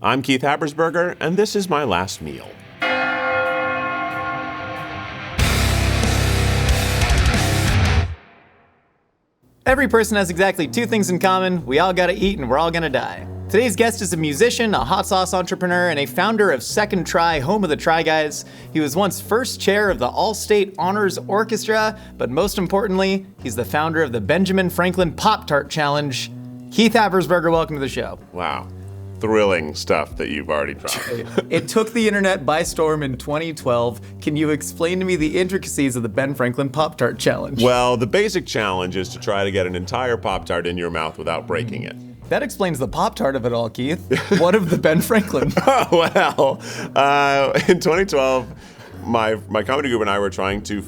I'm Keith Habersberger, and this is my last meal. Every person has exactly two things in common. We all gotta eat and we're all gonna die. Today's guest is a musician, a hot sauce entrepreneur, and a founder of Second Try, home of the Try Guys. He was once first chair of the All-State Honors Orchestra, but most importantly, he's the founder of the Benjamin Franklin Pop-Tart Challenge. Keith Habersberger, welcome to the show. Wow. Thrilling stuff that you've already dropped. It took the internet by storm in 2012. Can you explain to me the intricacies of the Ben Franklin Pop-Tart Challenge? Well, the basic challenge is to try to get an entire Pop-Tart in your mouth without breaking it. That explains the Pop-Tart of it all, Keith. What of the Ben Franklin? Well, in 2012, my comedy group and I were trying to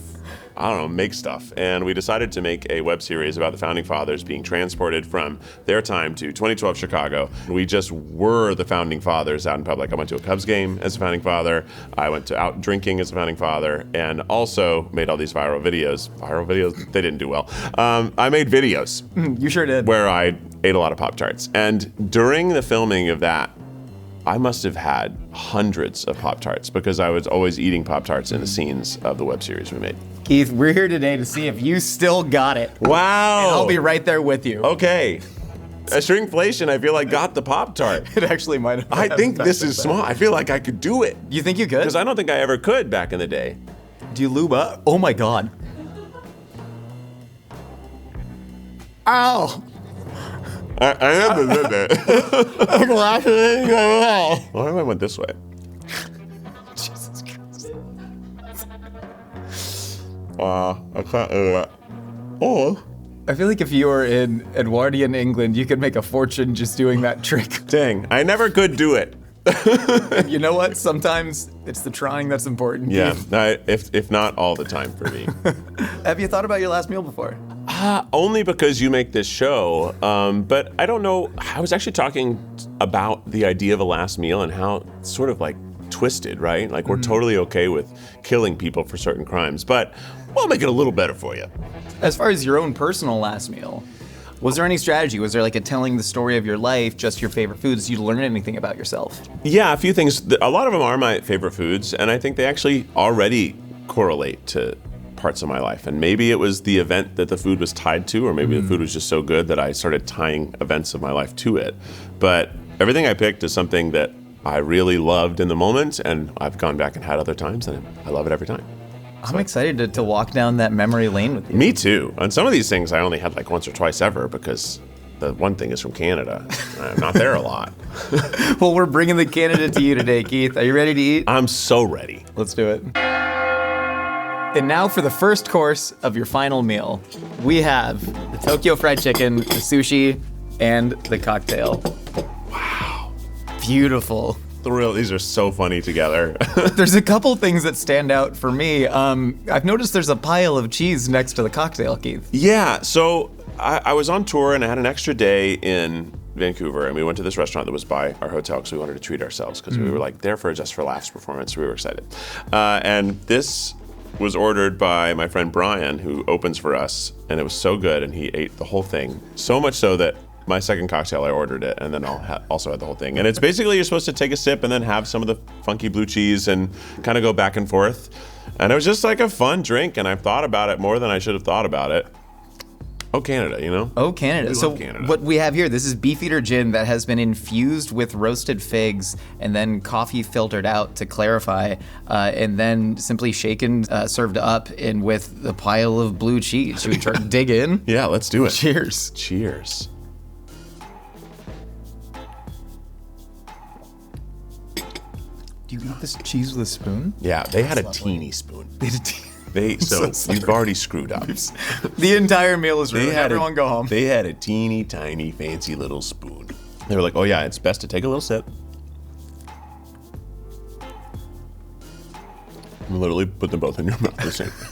make stuff. And we decided to make a web series about the Founding Fathers being transported from their time to 2012 Chicago. We just were the Founding Fathers out in public. I went to a Cubs game as a Founding Father. I went to out drinking as a Founding Father, and also made all these viral videos. Viral videos? They didn't do well. I made videos. You sure did. Where I ate a lot of Pop-Tarts. And during the filming of that, I must have had hundreds of Pop-Tarts because I was always eating Pop-Tarts in the scenes of the web series we made. Keith, we're here today to see if you still got it. Wow. And I'll be right there with you. Okay. A shrinkflation, I feel like, got the Pop-Tart. It actually might have. I think this is small. I feel like I could do it. You think you could? Because I don't think I ever could back in the day. Do you lube up? Oh my God. Ow. I never did that. Why I went this way? Jesus Christ. I can't do that. Oh. I feel like if you were in Edwardian England, you could make a fortune just doing that trick. Dang, I never could do it. You know what? Sometimes it's the trying that's important. Yeah, if not all the time for me. Have you thought about your last meal before? Only because you make this show, but I don't know. I was actually talking about the idea of a last meal and how it's sort of like twisted, right? Like we're totally okay with killing people for certain crimes, but we'll make it a little better for you. As far as your own personal last meal, was there any strategy? Was there like a telling the story of your life, just your favorite foods? Did you learn anything about yourself? Yeah, a few things. A lot of them are my favorite foods, and I think they actually already correlate to parts of my life. And maybe it was the event that the food was tied to, or maybe the food was just so good that I started tying events of my life to it. But everything I picked is something that I really loved in the moment, and I've gone back and had other times, and I love it every time. I'm excited to walk down that memory lane with you. Me too. And some of these things I only had like once or twice ever because the one thing is from Canada. I'm not there a lot. Well, we're bringing the Canada to you today, Keith. Are you ready to eat? I'm so ready. Let's do it. And now for the first course of your final meal. We have the Tokyo fried chicken, the sushi, and the cocktail. Wow. Beautiful. These are so funny together. There's a couple things that stand out for me. I've noticed there's a pile of cheese next to the cocktail, Keith. Yeah, so I was on tour and I had an extra day in Vancouver, and we went to this restaurant that was by our hotel because we wanted to treat ourselves because we were like there for a Just for Laughs performance. So we were excited. And this was ordered by my friend Brian, who opens for us, and it was so good, and he ate the whole thing. So much so that my second cocktail, I ordered it, and then I'll also had the whole thing. And it's basically you're supposed to take a sip and then have some of the funky blue cheese and kind of go back and forth. And it was just like a fun drink, and I've thought about it more than I should have thought about it. Oh, Canada, you know? Oh, Canada. So Canada. What we have here, this is Beefeater gin that has been infused with roasted figs and then coffee filtered out to clarify, and then simply shaken, served up in with the pile of blue cheese. Should we try to dig in? Yeah, let's do it. Cheers. Cheers. Do you eat this cheese with a spoon? Yeah, they had a teeny spoon. So you've already screwed up. The entire meal is ruined. Everyone go home. They had a teeny tiny fancy little spoon. They were like, oh yeah, it's best to take a little sip. And literally put them both in your mouth at the same time.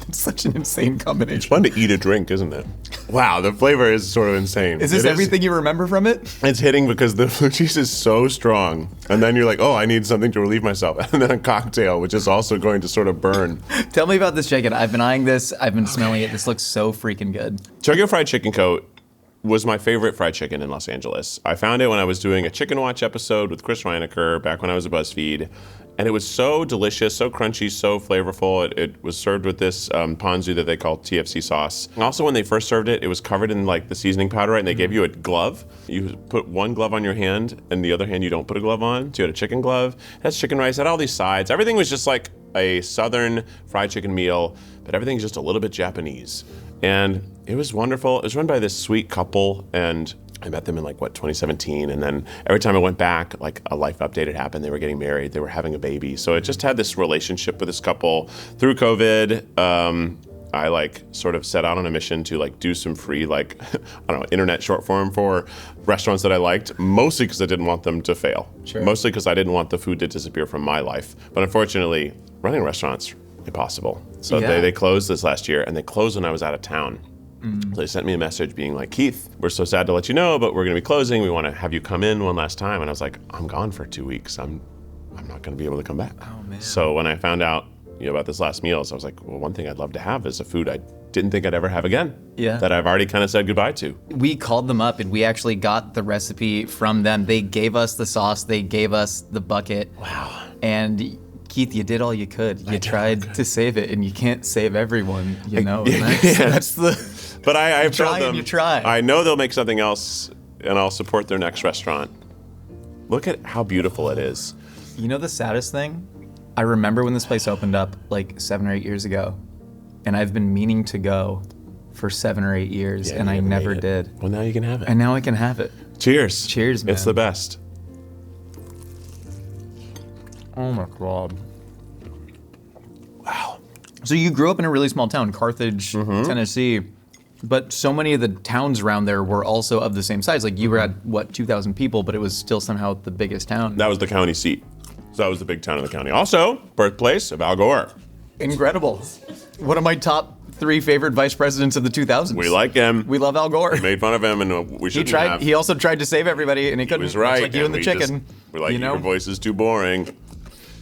It's such an insane combination. It's fun to eat a drink, isn't it? Wow, the flavor is sort of insane. Is this everything you remember from it? It's hitting because the blue cheese is so strong. And then you're like, oh, I need something to relieve myself. And then a cocktail, which is also going to sort of burn. Tell me about this chicken. I've been eyeing this. I've been smelling it. This looks so freaking good. Tokyo Fried Chicken Co. was my favorite fried chicken in Los Angeles. I found it when I was doing a Chickenwatch episode with Chris Reinecker back when I was at BuzzFeed. And it was so delicious, so crunchy, so flavorful. It was served with this ponzu that they call TFC sauce. And also when they first served it, it was covered in like the seasoning powder, right? And they gave you a glove. You put one glove on your hand and the other hand you don't put a glove on. So you had a chicken glove. It had chicken rice, it had all these sides. Everything was just like a southern fried chicken meal, but everything's just a little bit Japanese. And it was wonderful. It was run by this sweet couple, and I met them in 2017, and then every time I went back, like a life update had happened. They were getting married, they were having a baby. So it just had this relationship with this couple. Through COVID, I sort of set out on a mission to do some free internet short form for restaurants that I liked, mostly because I didn't want them to fail. Sure. Mostly because I didn't want the food to disappear from my life. But unfortunately, running restaurants, impossible. So they closed this last year, and they closed when I was out of town. So they sent me a message being like, Keith, we're so sad to let you know, but we're going to be closing. We want to have you come in one last time. And I was like, I'm gone for 2 weeks. I'm not going to be able to come back. Oh, man. So when I found out about this last meal, so I was like, well, one thing I'd love to have is a food I didn't think I'd ever have again. Yeah. That I've already kind of said goodbye to. We called them up and we actually got the recipe from them. They gave us the sauce. They gave us the bucket. Wow. And Keith, you did all you could. You tried to save it, and you can't save everyone, and that's the... But I've told them, you try. I know they'll make something else, and I'll support their next restaurant. Look at how beautiful it is. You know the saddest thing? I remember when this place opened up 7 or 8 years ago, and I've been meaning to go for 7 or 8 years, and I never did. Well, now you can have it. And now I can have it. Cheers. Cheers, man. It's the best. Oh my God. Wow. So you grew up in a really small town, Carthage, Tennessee, but so many of the towns around there were also of the same size. Like you were at, 2,000 people, but it was still somehow the biggest town. That was the county seat. So that was the big town in the county. Also, birthplace of Al Gore. Incredible. One of my top 3 favorite vice presidents of the 2000s. We like him. We love Al Gore. We made fun of him, and we shouldn't have. He also tried to save everybody, and he couldn't. He was right. It's like you and the chicken. We're like, your voice is too boring.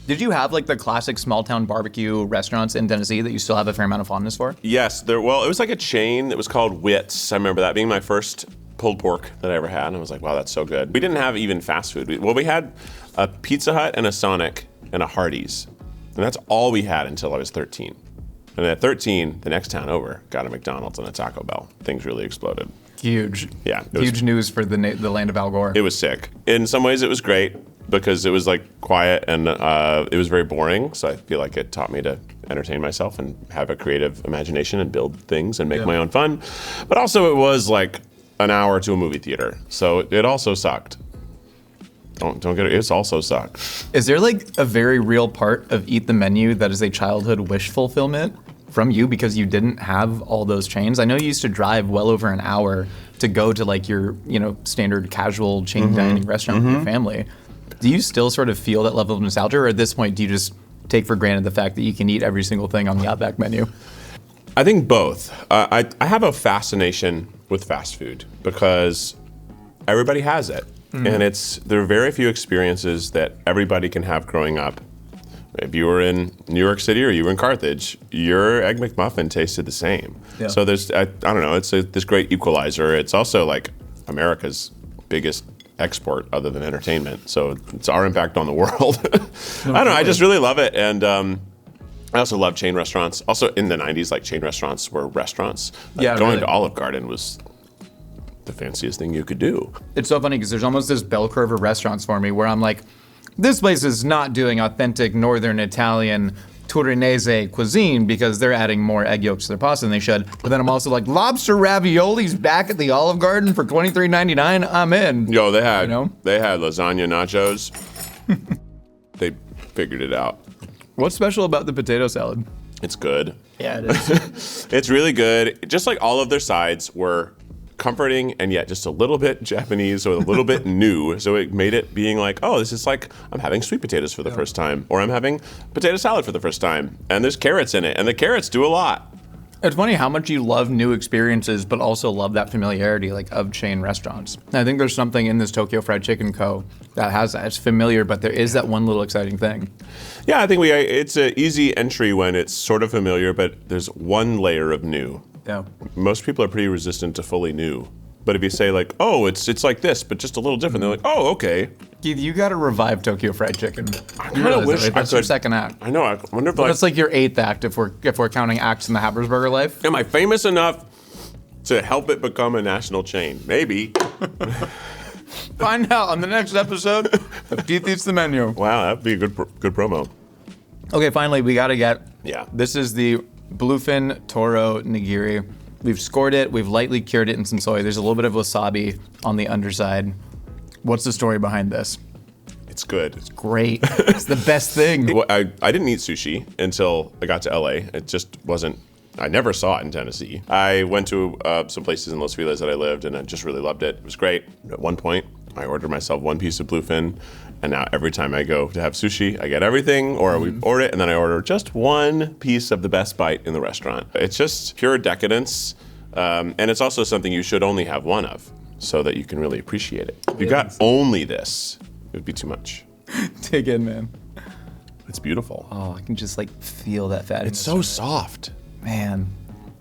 Did you have the classic small town barbecue restaurants in Tennessee that you still have a fair amount of fondness for? Yes. It was like a chain that was called Wits. I remember that being my first pulled pork that I ever had, and I was like, wow, that's so good. We didn't have even fast food. We had a Pizza Hut and a Sonic and a Hardee's, and that's all we had until I was 13. And at 13, the next town over got a McDonald's and a Taco Bell. Things really exploded. Huge. Yeah. Huge news for the land of Al Gore. It was sick. In some ways, it was great because it was quiet and it was very boring. So I feel like it taught me to entertain myself and have a creative imagination and build things and make my own fun. But also, it was an hour to a movie theater. So it also sucked. Don't get it. It's also sucked. Is there a very real part of Eat the Menu that is a childhood wish fulfillment from you because you didn't have all those chains? I know you used to drive well over an hour to go to your standard casual chain dining restaurant with your family. Do you still sort of feel that level of nostalgia, or at this point do you just take for granted the fact that you can eat every single thing on the Outback menu? I think both. I have a fascination with fast food because everybody has it. And there are very few experiences that everybody can have growing up. If you were in New York City or you were in Carthage, your Egg McMuffin tasted the same. Yeah. So there's, I don't know, it's this great equalizer. It's also America's biggest export other than entertainment. So it's our impact on the world. I don't know, I just really love it. And I also love chain restaurants. Also in the 90s, chain restaurants were restaurants. Going to Olive Garden was the fanciest thing you could do. It's so funny because there's almost this bell curve of restaurants for me where I'm like, this place is not doing authentic Northern Italian Torinese cuisine because they're adding more egg yolks to their pasta than they should. But then I'm also like, lobster raviolis back at the Olive Garden for $23.99. I'm in. Yo, they had lasagna nachos. They figured it out. What's special about the potato salad? It's good. Yeah, it is. It's really good. Just all of their sides were comforting and yet just a little bit Japanese or a little bit new. So it made it being oh, this is I'm having sweet potatoes for the first time, or I'm having potato salad for the first time. And there's carrots in it, and the carrots do a lot. It's funny how much you love new experiences, but also love that familiarity of chain restaurants. And I think there's something in this Tokyo Fried Chicken Co. that has that. It's familiar, but there is that one little exciting thing. Yeah, I think it's an easy entry when it's sort of familiar, but there's one layer of new. Yeah. Most people are pretty resistant to fully new. But if you say like, oh, it's like this, but just a little different, they're like, oh, okay. Keith, you gotta revive Tokyo Fried Chicken. I kind of wish that's your second act. I know. I wonder if That's like your 8th act if we're counting acts in the Habersberger life. am I famous enough to help it become a national chain? Maybe. Find out on the next episode of Keith Eats the Menu. Wow, that'd be a good promo. Okay, finally, we gotta get. Yeah. This is the Bluefin Toro Nigiri. We've scored it. We've lightly cured it in some soy. There's a little bit of wasabi on the underside. What's the story behind this? It's good. Great. It's the best thing. Well, I didn't eat sushi until I got to LA. It just wasn't. I never saw it in Tennessee. I went to some places in Los Feliz that I lived, and I just really loved it. It was great. At one point, I ordered myself one piece of bluefin, and now every time I go to have sushi, I get everything, or we order it, and then I order just one piece of the best bite in the restaurant. It's just pure decadence, and it's also something you should only have one of, so that you can really appreciate it. If you got only this, it would be too much. Dig in, man. It's beautiful. Oh, I can just like feel that fat. It's so soft. Man,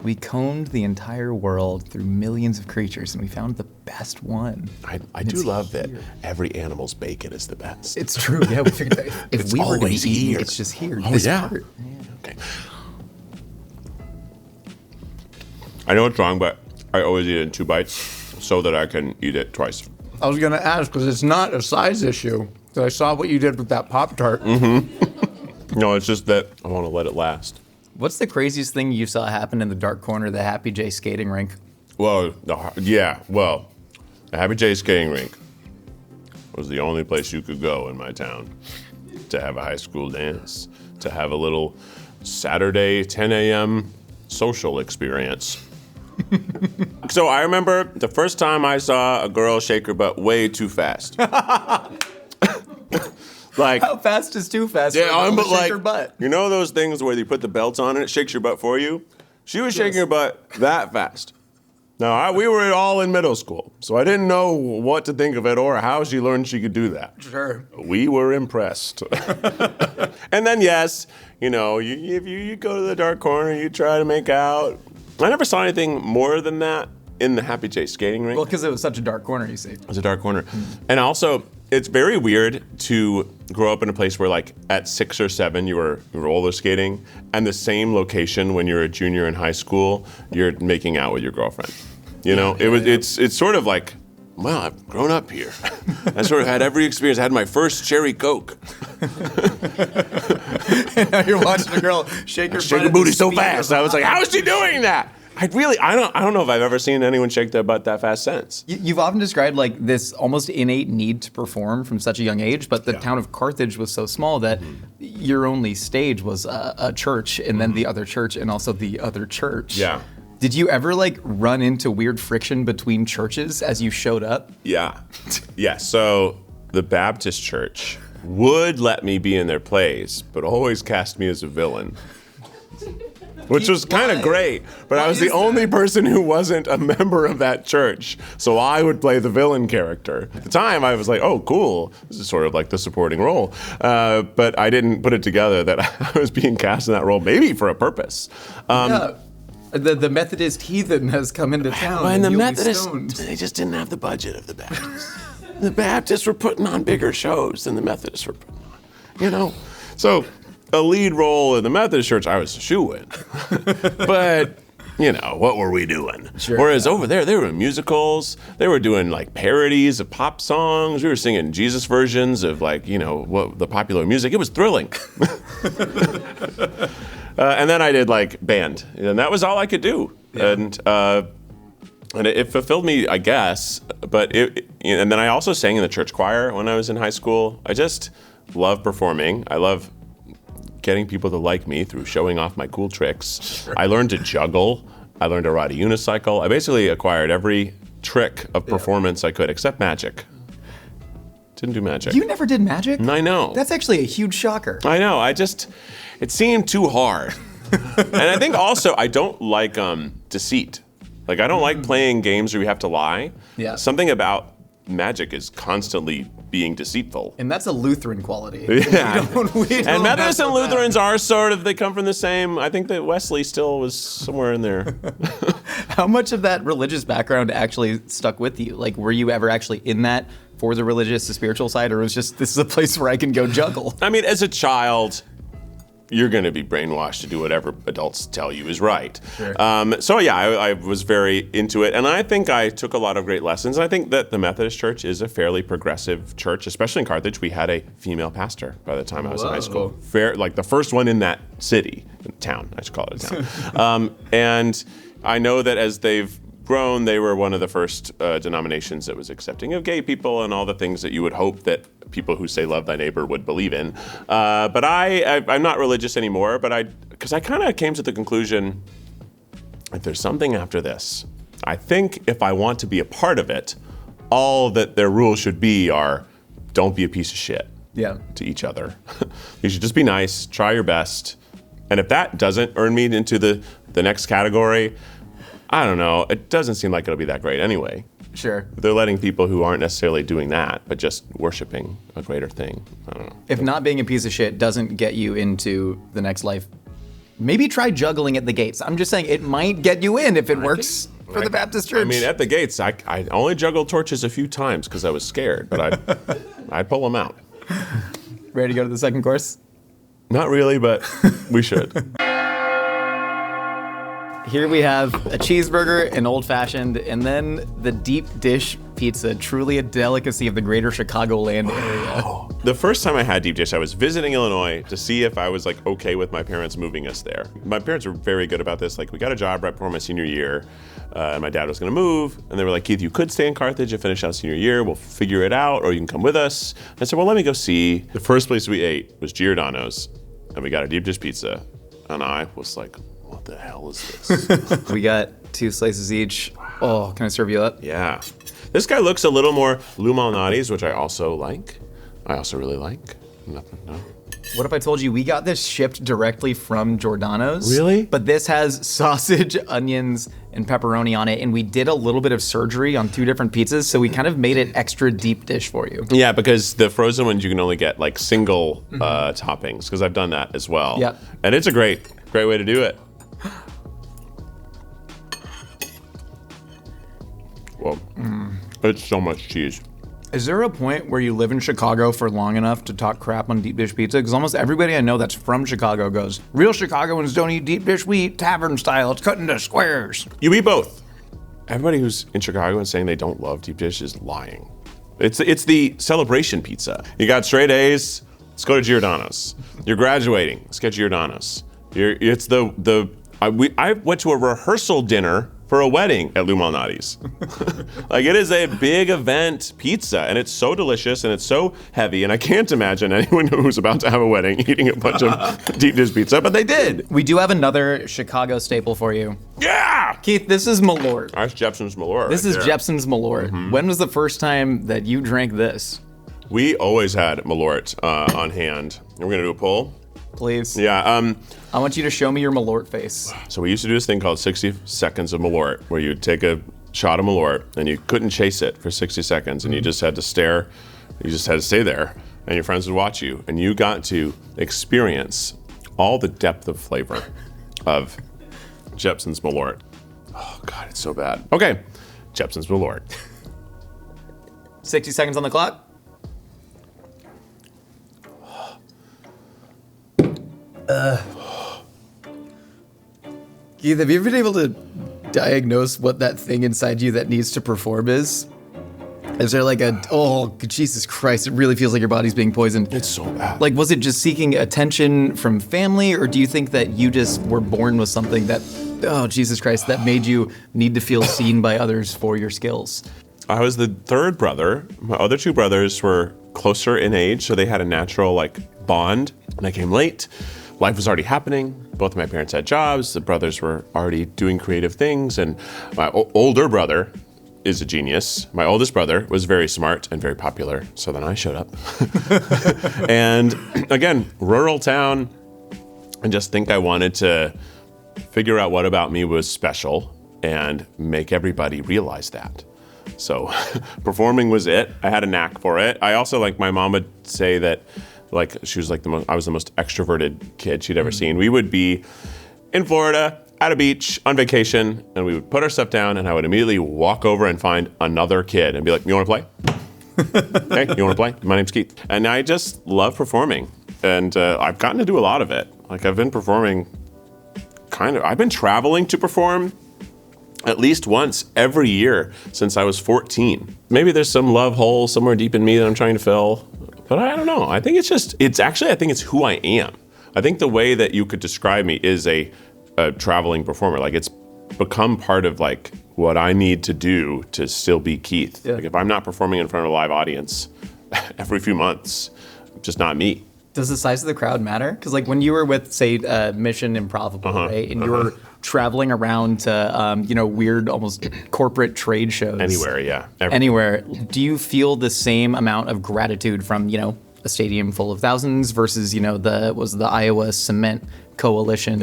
we combed the entire world through millions of creatures, and we found the best one. I do love that every animal's bacon is the best. It's true. Yeah, we figured that if It's we were going always to eat, here. it's just here. Oh, this yeah. part. Okay. I know it's wrong, but I always eat it in 2 bites so that I can eat it twice. I was gonna ask, because it's not a size issue. I saw what you did with that Pop-Tart. No, it's just that I want to let it last. What's the craziest thing you saw happen in the dark corner of the Happy J skating rink? Well, the Happy J skating rink was the only place you could go in my town to have a high school dance, to have a little Saturday 10 a.m. social experience. So I remember the first time I saw a girl shake her butt way too fast. Like, How fast is too fast? yeah, for a girl but to shake like, her butt? you know those things where you put the belts on and it shakes your butt for you? She was shaking her butt that fast. Now, we were all in middle school, so I didn't know what to think of it or how she learned she could do that. Sure. We were impressed. And then, yes, you know, if you go to the dark corner, you try to make out. I never saw anything more than that in the Happy J skating rink. Well, because it was such a dark corner, you see. It was a dark corner. And also, it's very weird to grow up in a place where, like, at 6 or 7, you were roller skating, and the same location when you're a junior in high school, you're making out with your girlfriend. You know, it's sort of like, well, I've grown up here. I sort of had every experience. I had my first cherry Coke. And now you're watching a girl shake her butt. Shake her at the booty so speed fast. of- I was like, how is she doing that? I don't know if I've ever seen anyone shake their butt that fast since. You've often described like this almost innate need to perform from such a young age, but the town of Carthage was so small that your only stage was a church, and then the other church, and also the other church. Yeah. Did you ever like run into weird friction between churches as you showed up? Yeah. Yeah. So the Baptist church would let me be in their plays, but always cast me as a villain. Which was kind of great, but I was the only person who wasn't a member of that church, so I would play the villain character. At the time, I was like, oh, cool, this is sort of like the supporting role, but I didn't put it together that I was being cast in that role, maybe for a purpose. Yeah. The Methodist heathen has come into town. And the you'll be Methodists, stoned. they just didn't have the budget of the Baptists. The Baptists were putting on bigger shows than the Methodists were putting on, you know? So a lead role in the Methodist church, I was shoo-in. But, you know, what were we doing? Sure. Whereas over there, they were in musicals. They were doing, like, parodies of pop songs. We were singing Jesus versions of, like, you know, what the popular music. It was thrilling. And then I did, like, band. And that was all I could do. Yeah. And it fulfilled me, I guess. But and then I also sang in the church choir when I was in high school. I just love performing. I love getting people to like me through showing off my cool tricks. Sure. I learned to juggle. I learned to ride a unicycle. I basically acquired every trick of performance I could, except magic. Didn't do magic. You never did magic? I know. That's actually a huge shocker. I know. It seemed too hard. And I think also I don't like deceit. Like, I don't like playing games where you have to lie. Yeah. Something about magic is constantly being deceitful. And that's a Lutheran quality. Yeah. We don't And Methodists and mess with Lutherans are sort of, they come from the same, I think that Wesley still was somewhere in there. that. How much of that religious background actually stuck with you? Like, were you ever actually in that for the religious, the spiritual side, or was just, this is a place where I can go juggle? I mean, as a child, you're going to be brainwashed to do whatever adults tell you is right. Sure. So yeah, I was very into it, and I think I took a lot of great lessons. I think that the Methodist Church is a fairly progressive church, especially in Carthage. We had a female pastor by the time I was in high school. Like the first one in that city, town, I should call it a town. And I know that as they've grown, they were one of the first denominations that was accepting of gay people and all the things that you would hope that people who say love thy neighbor would believe in. But I'm not religious anymore, because I kind of came to the conclusion, if there's something after this, I think if I want to be a part of it, all that their rules should be are, don't be a piece of shit to each other. You should just be nice, try your best. And if that doesn't earn me into the next category, I don't know, it doesn't seem like it'll be that great anyway. Sure. They're letting people who aren't necessarily doing that, but just worshiping a greater thing. I don't know. If not being a piece of shit doesn't get you into the next life, maybe try juggling at the gates. I'm just saying it might get you in if it works for the Baptist Church. I mean, at the gates, I only juggled torches a few times because I was scared, but I'd pull them out. Ready to go to the second course? Not really, but we should. Here we have a cheeseburger, an old-fashioned, and then the deep dish pizza, truly a delicacy of the greater Chicagoland area. The first time I had deep dish, I was visiting Illinois to see if I was like okay with my parents moving us there. My parents were very good about this. Like, we got a job right before my senior year, and my dad was gonna move, and they were like, Keith, you could stay in Carthage and finish out senior year. We'll figure it out, or you can come with us. And I said, well, let me go see. The first place we ate was Giordano's, and we got a deep dish pizza, and I was like, what the hell is this? We got 2 slices each. Oh, can I serve you up? Yeah. This guy looks a little more Lou Malnati's, which I also like. I also really like. Nothing, no. What if I told you we got this shipped directly from Giordano's? Really? But this has sausage, onions, and pepperoni on it, and we did a little bit of surgery on 2 different pizzas, so we kind of made it extra deep dish for you. Yeah, because the frozen ones you can only get like single toppings, because I've done that as well. Yeah. And it's a great way to do it. Well, it's so much cheese. Is there a point where you live in Chicago for long enough to talk crap on deep dish pizza? Because almost everybody I know that's from Chicago goes, real Chicagoans don't eat deep dish, we eat tavern style, it's cut into squares. You eat both. Everybody who's in Chicago and saying they don't love deep dish is lying. It's the celebration pizza. You got straight A's, let's go to Giordano's. You're graduating, let's get Giordano's. I went to a rehearsal dinner for a wedding at Lou Malnati's. Like, it is a big event pizza, and it's so delicious and it's so heavy, and I can't imagine anyone who's about to have a wedding eating a bunch of deep dish pizza, but they did. We do have another Chicago staple for you. Yeah! Keith, this is Malort. That's Jepson's Malort. This is Jepson's Malort. When was the first time that you drank this? We always had Malort on hand. We're gonna do a poll. Please. Yeah. I want you to show me your Malort face. So we used to do this thing called 60 seconds of Malort, where you'd take a shot of Malort and you couldn't chase it for 60 seconds, and you just had to stare. You just had to stay there, and your friends would watch you, and you got to experience all the depth of flavor of Jepson's Malort. Oh God, it's so bad. Okay, Jepson's Malort. 60 seconds on the clock. Keith, have you ever been able to diagnose what that thing inside you that needs to perform is? Is there like oh, Jesus Christ, it really feels like your body's being poisoned. It's so bad. Like, was it just seeking attention from family, or do you think that you just were born with something that, oh, Jesus Christ, that made you need to feel seen by others for your skills? I was the 3rd brother. My other 2 brothers were closer in age, so they had a natural bond, and I came late. Life was already happening. Both of my parents had jobs. The brothers were already doing creative things, and my older brother is a genius. My oldest brother was very smart and very popular, so then I showed up. And again, rural town, and just think I wanted to figure out what about me was special and make everybody realize that. So performing was it. I had a knack for it. I also, like, my mom would say that, like, she was like I was the most extroverted kid she'd ever seen. We would be in Florida at a beach on vacation, and we would put our stuff down, and I would immediately walk over and find another kid and be like, you want to play? Hey, you want to play? My name's Keith. And I just love performing. And I've gotten to do a lot of it. Like, I've been performing I've been traveling to perform at least once every year since I was 14. Maybe there's some love hole somewhere deep in me that I'm trying to fill, but I don't know. I think I think it's who I am. I think the way that you could describe me is a traveling performer. Like, it's become part of, like, what I need to do to still be Keith. Yeah. Like, if I'm not performing in front of a live audience every few months, just not me. Does the size of the crowd matter? Because, like, when you were with, say, Mission Improbable, right, and you were traveling around to, weird, almost corporate trade shows. Anywhere, yeah. Anywhere. Do you feel the same amount of gratitude from, a stadium full of thousands versus, the Iowa Cement Coalition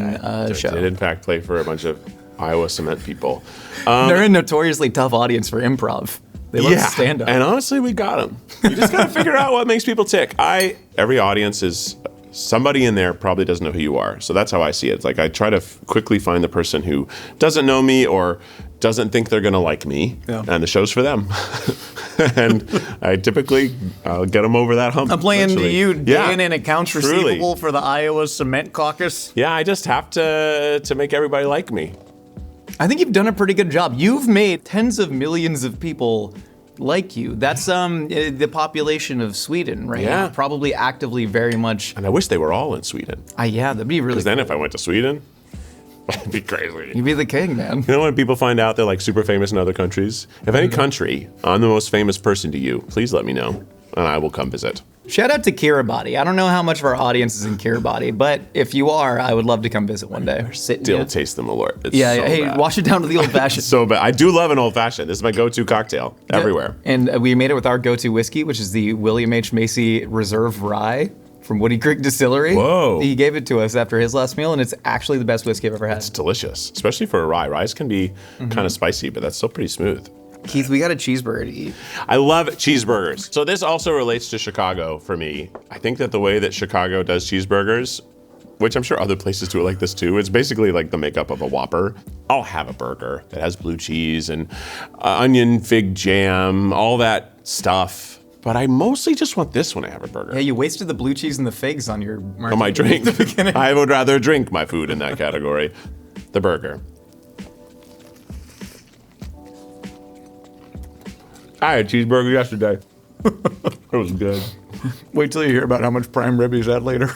show? Did in fact play for a bunch of Iowa Cement people. They're a notoriously tough audience for improv. They love stand-up. And honestly, we got them. You just gotta figure out what makes people tick. Every audience is, somebody in there probably doesn't know who you are. So that's how I see it. It's like, I try to quickly find the person who doesn't know me or doesn't think they're gonna like me, and the show's for them. And I typically get them over that hump. I'm playing to you, Dan, in accounts truly. receivable for the Iowa Cement Caucus. Yeah, I just have to make everybody like me. I think you've done a pretty good job. You've made tens of millions of people like you. That's the population of Sweden, right? Yeah. Probably actively very much. And I wish they were all in Sweden. Yeah, that'd be really Because then if I went to Sweden, that'd be crazy. You'd be the king, man. You know when people find out they're, like, super famous in other countries? If any country, I'm the most famous person to you, please let me know, and I will come visit. Shout out to Kiribati. I don't know how much of our audience is in Kiribati, but if you are, I would love to come visit one day. Still taste them a lot. It's Yeah, so hey, bad. wash it down to the old fashioned. So bad. I do love an old fashioned. This is my go-to cocktail everywhere. And we made it with our go-to whiskey, which is the William H. Macy Reserve Rye from Woody Creek Distillery. Whoa. He gave it to us after his last meal, and it's actually the best whiskey I've ever had. It's delicious, especially for a rye. Ryes can be kind of spicy, but that's still pretty smooth. Keith, we got a cheeseburger to eat. I love cheeseburgers. So this also relates to Chicago for me. I think that the way that Chicago does cheeseburgers, which I'm sure other places do it like this too, it's basically like the makeup of a Whopper. I'll have a burger that has blue cheese and onion fig jam, all that stuff. But I mostly just want this when I have a burger. Yeah, you wasted the blue cheese and the figs on your martini. On my drink. At the beginning. I would rather drink my food in that category. The burger. I had a cheeseburger yesterday. It was good. Wait till you hear about how much prime rib he's had later.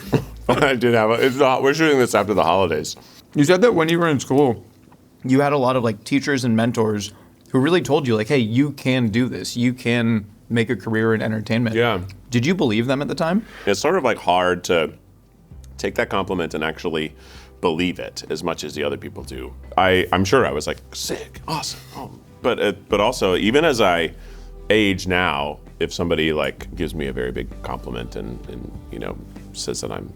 I did have it's not. We're shooting this after the holidays. You said that when you were in school, you had a lot of, like, teachers and mentors who really told you, like, hey, you can do this. You can make a career in entertainment. Yeah. Did you believe them at the time? It's sort of like hard to take that compliment and actually believe it as much as the other people do. I'm sure I was like, sick, awesome. Oh. But also, even as I age now, if somebody, like, gives me a very big compliment and says that I'm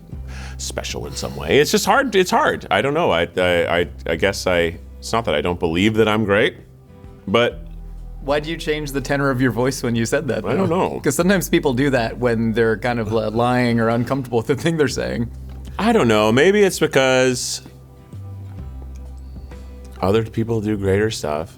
special in some way, it's just hard. It's hard. I don't know. I guess it's not that I don't believe that I'm great, but Why do you change the tenor of your voice when you said that, though? I don't know. Because sometimes people do that when they're kind of lying or uncomfortable with the thing they're saying. I don't know. Maybe it's because other people do greater stuff.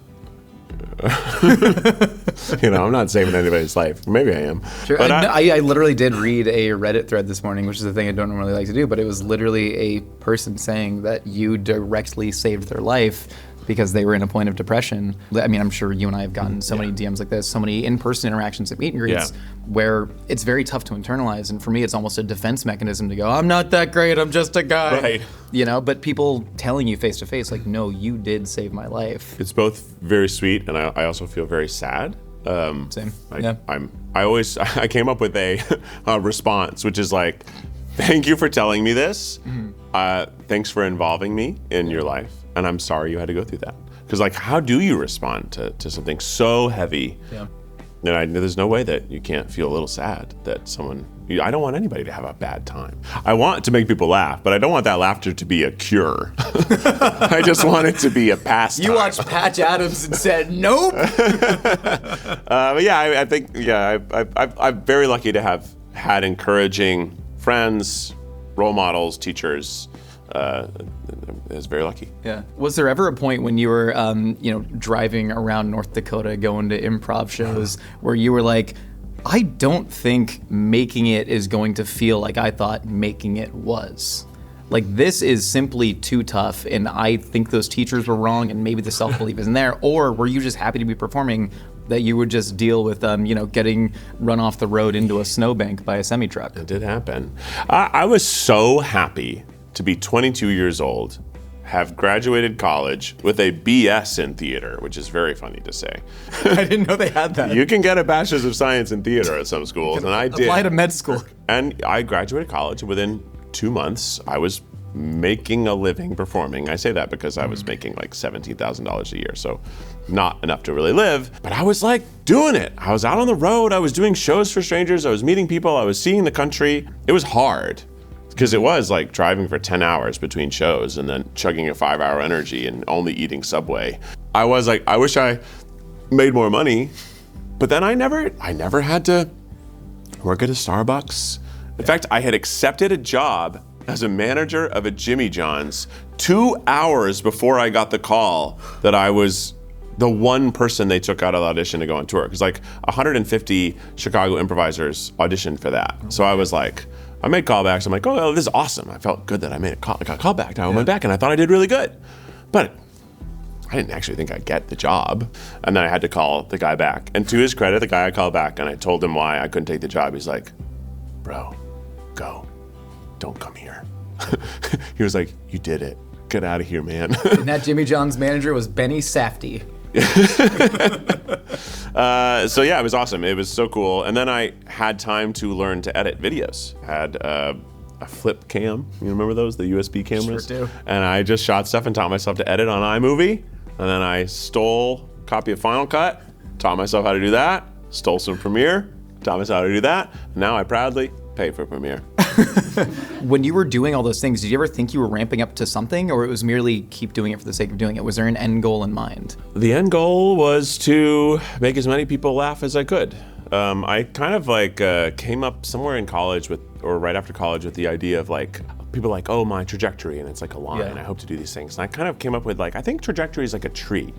I'm not saving anybody's life. Maybe I am. Sure. But I literally did read a Reddit thread this morning, which is a thing I don't normally like to do, but it was literally a person saying that you directly saved their life because they were in a point of depression. I mean, I'm sure you and I have gotten so many DMs like this, so many in-person interactions at meet and greets where it's very tough to internalize. And for me, it's almost a defense mechanism to go, I'm not that great, I'm just a guy. Right. But people telling you face to face, like, no, you did save my life. it's both very sweet, and I also feel very sad. Same. I came up with a response, which is like, thank you for telling me this. Thanks for involving me in your life. And I'm sorry you had to go through that. Because, like, how do you respond to something so heavy? Yeah. And there's no way that you can't feel a little sad that someone I don't want anybody to have a bad time. I want to make people laugh, but I don't want that laughter to be a cure. I just want it to be a pastime. You watched Patch Adams and said, nope. But yeah, I think, I'm very lucky to have had encouraging friends, role models, teachers. I was very lucky. Yeah. Was there ever a point when you were, driving around North Dakota, going to improv shows, where you were like, I don't think making it is going to feel like I thought making it was? Like, this is simply too tough, and I think those teachers were wrong, and maybe the self-belief isn't there. Or were you just happy to be performing that you would just deal with, getting run off the road into a snowbank by a semi-truck? It did happen. I was so happy to be 22 years old, have graduated college with a BS in theater, which is very funny to say. I didn't know they had that. You can get a Bachelor's of Science in theater at some schools, and I did. Apply to med school. And I graduated college, and within 2 months, I was making a living performing. I say that because I was making like $17,000 a year, so not enough to really live, but I was like doing it. I was out on the road, I was doing shows for strangers, I was meeting people, I was seeing the country. It was hard, because it was like driving for 10 hours between shows and then chugging a 5-hour energy and only eating Subway. I was like, I wish I made more money, but then I never had to work at a Starbucks. In fact, I had accepted a job as a manager of a Jimmy John's 2 hours before I got the call that I was the one person they took out of the audition to go on tour. Because like 150 Chicago improvisers auditioned for that. So I was like, I made callbacks. I'm like, oh, this is awesome. I felt good that I got called back. I went back and I thought I did really good. But I didn't actually think I'd get the job. And then I had to call the guy back. And to his credit, the guy I called back and I told him why I couldn't take the job. He's like, bro, go. Don't come here. He was like, you did it. Get out of here, man. And that Jimmy John's manager was Benny Safdie. So yeah, it was awesome. It was so cool. And then I had time to learn to edit videos. I had a flip cam. You remember those, the USB cameras? Sure do. And I just shot stuff and taught myself to edit on iMovie. And then I stole a copy of Final Cut, taught myself how to do that, stole some Premiere, taught myself how to do that. Now I proudly pay for Premiere. When you were doing all those things, did you ever think you were ramping up to something, or it was merely keep doing it for the sake of doing it? Was there an end goal in mind? The end goal was to make as many people laugh as I could. I kind of like came up somewhere in college or right after college with the idea of like, people like, oh, my trajectory, and it's like a line. Yeah. I hope to do these things. And I kind of came up with like, I think trajectory is like a tree.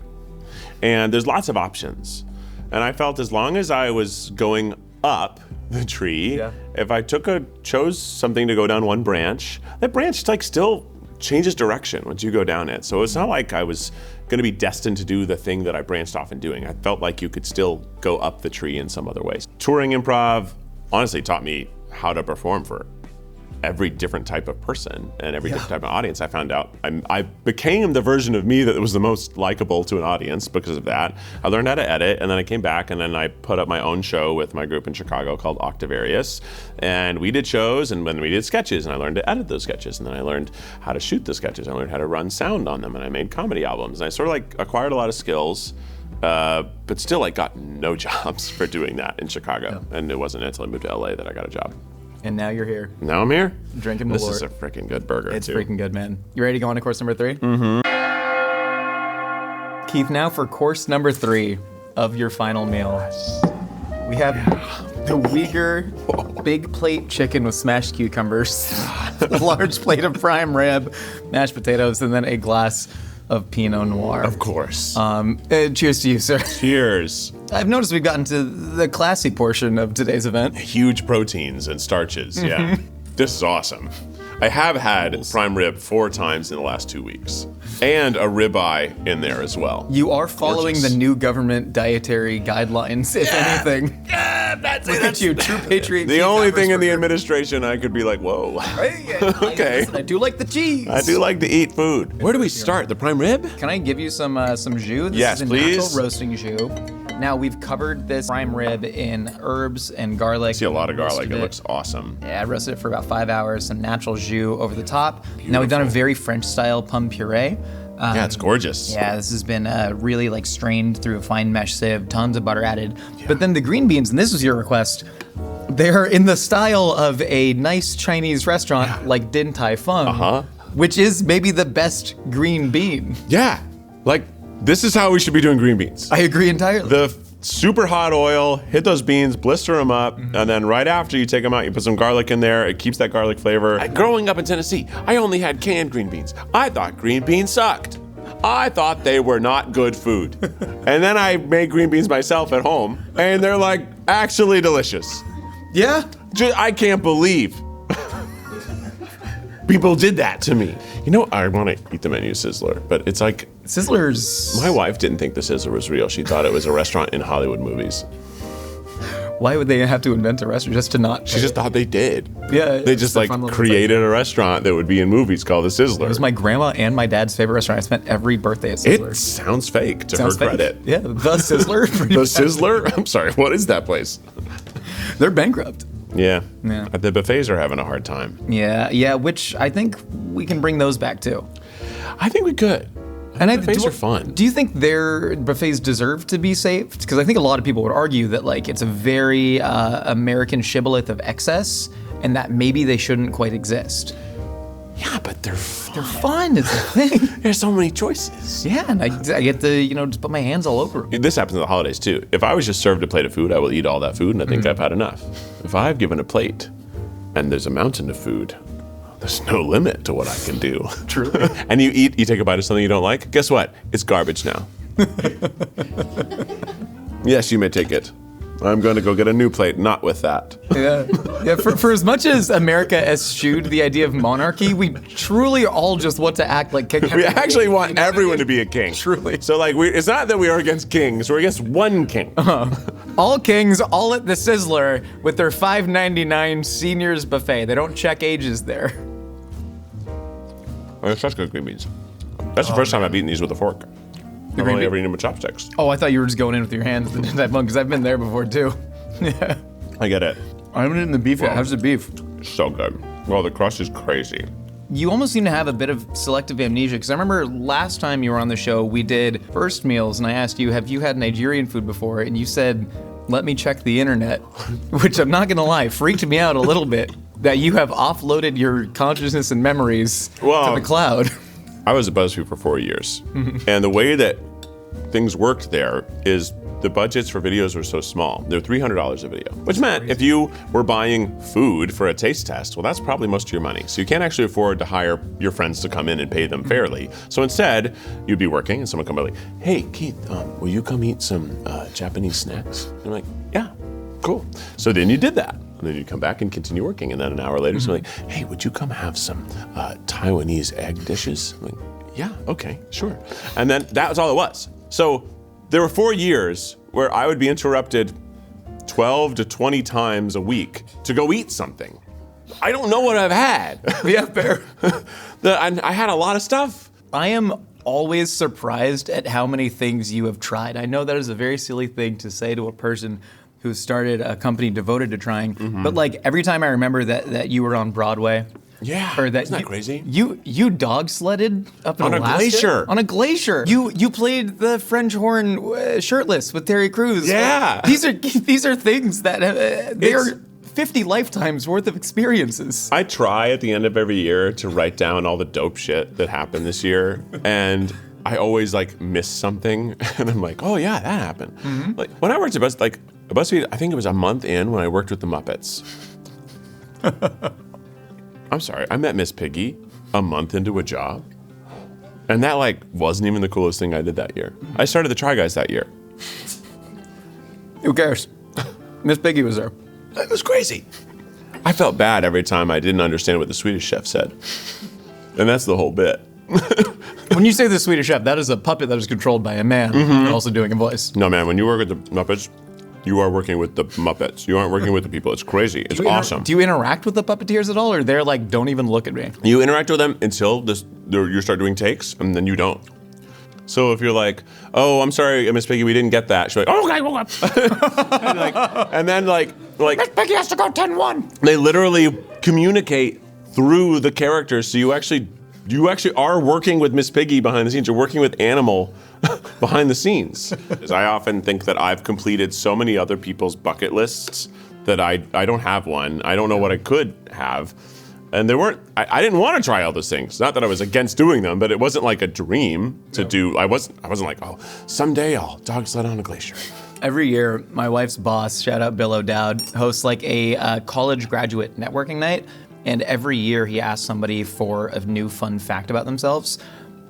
And there's lots of options. And I felt as long as I was going up the tree, if I chose something to go down one branch, that branch like still changes direction once you go down it. So it's not like I was gonna be destined to do the thing that I branched off and doing. I felt like you could still go up the tree in some other ways. Touring improv honestly taught me how to perform for every different type of person and every different type of audience. I found out I became the version of me that was the most likable to an audience because of that. I learned how to edit, and then I came back and then I put up my own show with my group in Chicago called Octavarius. And we did shows and then we did sketches, and I learned to edit those sketches, and then I learned how to shoot the sketches. I learned how to run sound on them, and I made comedy albums. And I sort of like acquired a lot of skills, but still I got no jobs for doing that in Chicago. And it wasn't until I moved to LA that I got a job. And now you're here. Now I'm here. Drinking This Malort. is a freaking good burger, It's too. freaking good, man. You ready to go on to course number 3? Mm-hmm. Keith, now for course number 3 of your final meal. We have the Uyghur big plate chicken with smashed cucumbers, a large plate of prime rib, mashed potatoes, and then a glass of Pinot Noir. Of course. Cheers to you, sir. Cheers. I've noticed we've gotten to the classy portion of today's event. Huge proteins and starches, yeah. This is awesome. I have had prime rib 4 times in the last 2 weeks. And a ribeye in there as well. You are following Gorgeous. the new government dietary guidelines, if anything. Yeah, that's Look at you, true patriot. The Keith only thing in the Habersberger. administration I could be like, whoa. Okay. Listen, I do like the cheese. I do like to eat food. Where do we start? The prime rib? Can I give you some jus? This Yes, is a please. natural roasting jus. Now we've covered this prime rib in herbs and garlic. I see a lot of garlic. Roasted It looks awesome. Yeah, I roasted it for about 5 hours. Some natural jus over the top. Now we've done a very French-style pomme puree. Yeah, it's gorgeous. Yeah, this has been really like strained through a fine mesh sieve, tons of butter added. But then the green beans, and this was your request, They're in the style of a nice Chinese restaurant like Din Tai Fung, which is maybe the best green bean. Yeah, like this is how we should be doing green beans. I agree entirely. The super hot oil, hit those beans, blister them up, and then right after you take them out, you put some garlic in there. It keeps that garlic flavor. Growing up in Tennessee, I only had canned green beans. I thought green beans sucked. I thought they were not good food. And then I made green beans myself at home, and they're like actually delicious. Yeah? I can't believe people did that to me. You know, I want to eat the menu Sizzler, but it's like... Sizzler's... My wife didn't think the Sizzler was real. She thought it was a restaurant in Hollywood movies. Why would they have to invent a restaurant just to not... She just thought they did. Yeah. They just like created a restaurant that would be in movies called the Sizzler. It was my grandma and my dad's favorite restaurant. I spent every birthday at Sizzler. It sounds fake to her credit. Yeah, the Sizzler. The Sizzler? I'm sorry, what is that place? They're bankrupt. Yeah. Yeah. The buffets are having a hard time. Yeah, which I think we can bring those back too. I think we could. And buffets are fun. Do you think their buffets deserve to be saved? Because I think a lot of people would argue that like it's a very American shibboleth of excess, and that maybe they shouldn't quite exist. Yeah, but they're fun. They're fun is the thing. There's so many choices. Yeah, and I get to just put my hands all over them. This happens at the holidays too. If I was just served a plate of food, I will eat all that food, and I think I've had enough. If I've given a plate, and there's a mountain of food, there's no limit to what I can do. Truly. And you take a bite of something you don't like, guess what? It's garbage now. Yes, you may take it. I'm going to go get a new plate, not with that. Yeah. For as much as America eschewed the idea of monarchy, we truly all just want to act like king. We actually want everyone to be a king. Truly. So like, it's not that we are against kings, we're against one king. All kings, all at the Sizzler with their $5.99 seniors buffet. They don't check ages there. Oh, it's such good green beans. That's the first time I've eaten these with a fork. I've only ever eaten them with chopsticks. Oh, I thought you were just going in with your hands because I've been there before too. Yeah. I get it. I haven't eaten the beef yet. How's the beef? So good. Well, the crust is crazy. You almost seem to have a bit of selective amnesia, because I remember last time you were on the show, we did first meals, and I asked you, have you had Nigerian food before? And you said, let me check the internet, which I'm not gonna lie, freaked me out a little bit, that you have offloaded your consciousness and memories to the cloud. I was at BuzzFeed for 4 years, and the way that things worked there is the budgets for videos were so small. They're $300 a video, which meant if you were buying food for a taste test, well, that's probably most of your money. So you can't actually afford to hire your friends to come in and pay them fairly. So instead, you'd be working and someone come by like, hey, Keith, will you come eat some Japanese snacks? And I'm like, yeah, cool. So then you did that. And then you'd come back and continue working. And then an hour later, someone like, hey, would you come have some Taiwanese egg dishes? I'm like, yeah, okay, sure. And then that was all it was. So there were 4 years where I would be interrupted 12 to 20 times a week to go eat something. I don't know what I've had. Yeah, fair. I had a lot of stuff. I am always surprised at how many things you have tried. I know that is a very silly thing to say to a person who started a company devoted to trying, but like every time I remember that you were on Broadway. Yeah, or that isn't that crazy? You dog sledded up in on Alaska? A glacier. On a glacier. You played the French horn shirtless with Terry Crews. Yeah. These are things that they are 50 lifetimes worth of experiences. I try at the end of every year to write down all the dope shit that happened this year, and I always like miss something, and I'm like, oh yeah, that happened. Like when I worked at BuzzFeed, I think it was a month in when I worked with the Muppets. I'm sorry, I met Miss Piggy a month into a job, and that like wasn't even the coolest thing I did that year. I started the Try Guys that year. Who cares? Miss Piggy was there. It was crazy. I felt bad every time I didn't understand what the Swedish Chef said, and that's the whole bit. When you say the Swedish Chef, that is a puppet that is controlled by a man and also doing a voice. No, man, when you work with the Muppets, you are working with the Muppets. You aren't working with the people. It's crazy. It's awesome. Do you interact with the puppeteers at all, or they're like, don't even look at me? You interact with them until you start doing takes, and then you don't. So if you're like, oh, I'm sorry, Miss Piggy, we didn't get that. She's like, oh, okay. and then Miss Piggy has to go 10-1. They literally communicate through the characters, so you actually are working with Miss Piggy behind the scenes. You're working with Animal behind the scenes. I often think that I've completed so many other people's bucket lists that I don't have one. I don't know what I could have. And I didn't want to try all those things. Not that I was against doing them, but it wasn't like a dream to do. I wasn't like, oh, someday I'll dog sled on a glacier. Every year, my wife's boss, shout out Bill O'Dowd, hosts like a college graduate networking night. And every year he asks somebody for a new fun fact about themselves.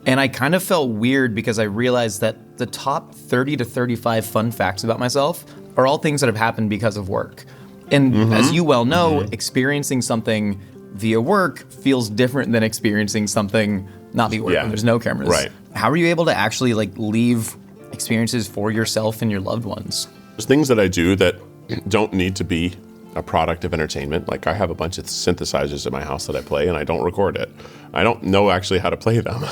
And I kind of felt weird because I realized that the top 30 to 35 fun facts about myself are all things that have happened because of work. And as you well know, experiencing something via work feels different than experiencing something not via work when there's no cameras. Right. How are you able to actually like leave experiences for yourself and your loved ones? There's things that I do that don't need to be a product of entertainment. Like I have a bunch of synthesizers at my house that I play and I don't record it. I don't know actually how to play them.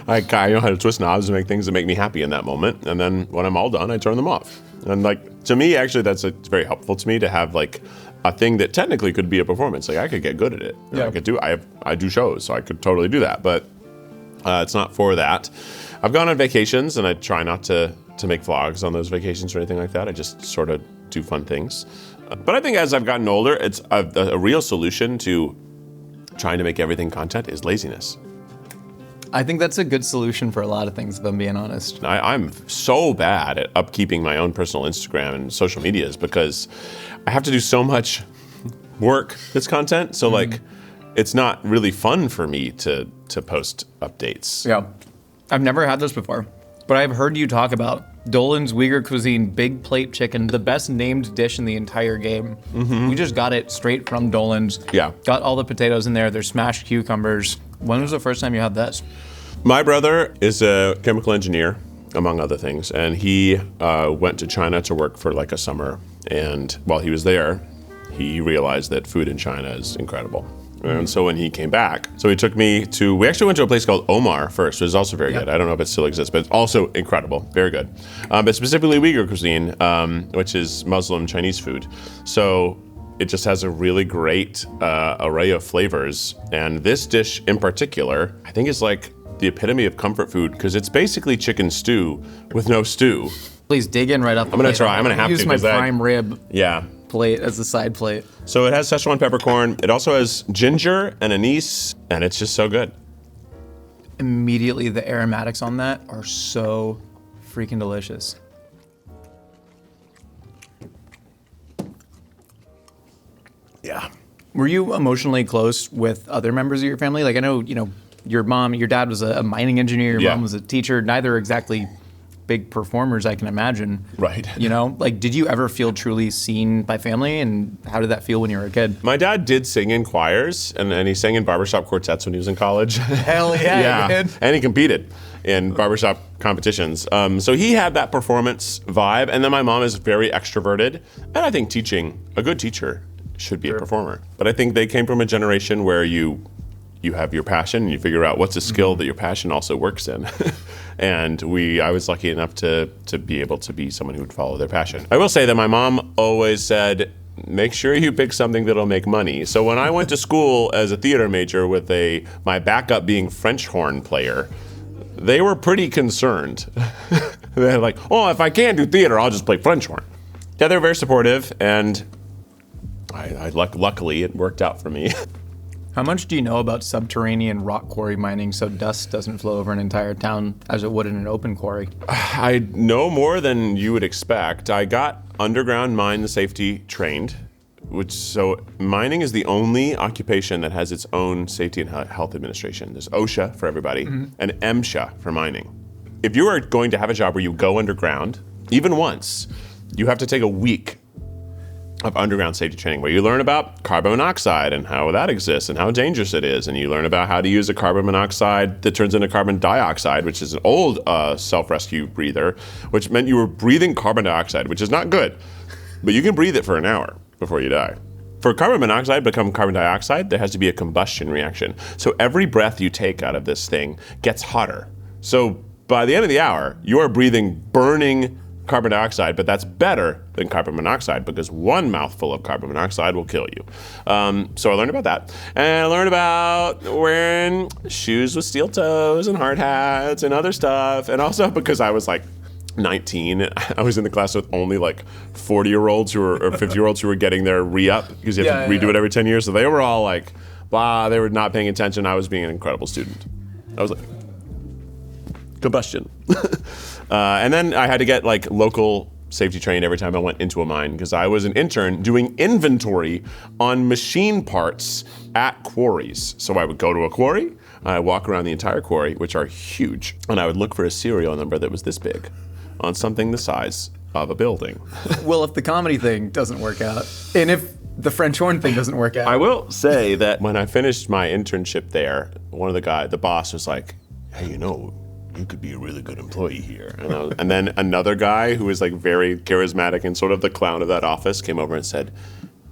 I know how to twist knobs and make things that make me happy in that moment. And then when I'm all done, I turn them off. And like, to me, actually, it's very helpful to me to have like a thing that technically could be a performance. Like I could get good at it. Yeah. I do shows, so I could totally do that. But it's not for that. I've gone on vacations and I try not to make vlogs on those vacations or anything like that. I just sort of do fun things. But I think as I've gotten older, it's a real solution to trying to make everything content is laziness. I think that's a good solution for a lot of things, if I'm being honest. I'm so bad at upkeeping my own personal Instagram and social medias because I have to do so much work that's content. So like, it's not really fun for me to post updates. Yeah. I've never had this before, but I've heard you talk about Dolan's Uyghur Cuisine Big Plate Chicken, the best named dish in the entire game. We just got it straight from Dolan's. Yeah. Got all the potatoes in there. There's smashed cucumbers. When was the first time you had this? My brother is a chemical engineer, among other things, and he went to China to work for like a summer. And while he was there, he realized that food in China is incredible. And so when he came back, he took me we actually went to a place called Omar first, which is also very good. I don't know if it still exists, but it's also incredible, very good. But specifically Uyghur cuisine, which is Muslim Chinese food. So it just has a really great array of flavors. And this dish in particular, I think is like the epitome of comfort food because it's basically chicken stew with no stew. Please dig in right up. I'm gonna try. I'm gonna have use to my prime rib. Yeah. Plate as a side plate. So it has Szechuan peppercorn. It also has ginger and anise, and it's just so good. Immediately, the aromatics on that are so freaking delicious. Yeah. Were you emotionally close with other members of your family? Like I know, your dad was a mining engineer, your mom was a teacher. Neither exactly big performers, I can imagine. Right. Like, did you ever feel truly seen by family, and how did that feel when you were a kid? My dad did sing in choirs, and he sang in barbershop quartets when he was in college. Hell yeah, yeah. And he competed in barbershop competitions. So he had that performance vibe, and then my mom is very extroverted, and I think a good teacher should be a performer. But I think they came from a generation where you have your passion and you figure out what's a skill that your passion also works in. And I was lucky enough to be able to be someone who would follow their passion. I will say that my mom always said, make sure you pick something that'll make money. So when I went to school as a theater major with my backup being French horn player, they were pretty concerned. They're like, oh, if I can't do theater, I'll just play French horn. Yeah, they're very supportive, and luckily it worked out for me. How much do you know about subterranean rock quarry mining so dust doesn't flow over an entire town as it would in an open quarry? I know more than you would expect. I got underground mine safety trained, so mining is the only occupation that has its own safety and health administration. There's Oscha for everybody and Mscha for mining. If you are going to have a job where you go underground, even once, you have to take a week of underground safety training where you learn about carbon monoxide and how that exists and how dangerous it is. And you learn about how to use a carbon monoxide that turns into carbon dioxide, which is an old self-rescue breather, which meant you were breathing carbon dioxide, which is not good. But you can breathe it for an hour before you die. For carbon monoxide to become carbon dioxide, there has to be a combustion reaction. So every breath you take out of this thing gets hotter. So by the end of the hour, you are breathing burning carbon dioxide, but that's better than carbon monoxide because one mouthful of carbon monoxide will kill you. So I learned about that. And I learned about wearing shoes with steel toes and hard hats and other stuff. And also because I was like, 19. I was in the class with only like 40-year-olds or 50-year-olds who were getting their re-up because you have to redo it every 10 years. So they were all like, blah, they were not paying attention. I was being an incredible student. I was like, combustion. And then I had to get like local safety trained every time I went into a mine because I was an intern doing inventory on machine parts at quarries. So I would go to a quarry, I walk around the entire quarry, which are huge, and I would look for a serial number that was this big on something the size of a building. Well, if the comedy thing doesn't work out, and if the French horn thing doesn't work out. I will say that when I finished my internship there, the boss was like, hey, you could be a really good employee here. And then another guy who was like very charismatic and sort of the clown of that office came over and said,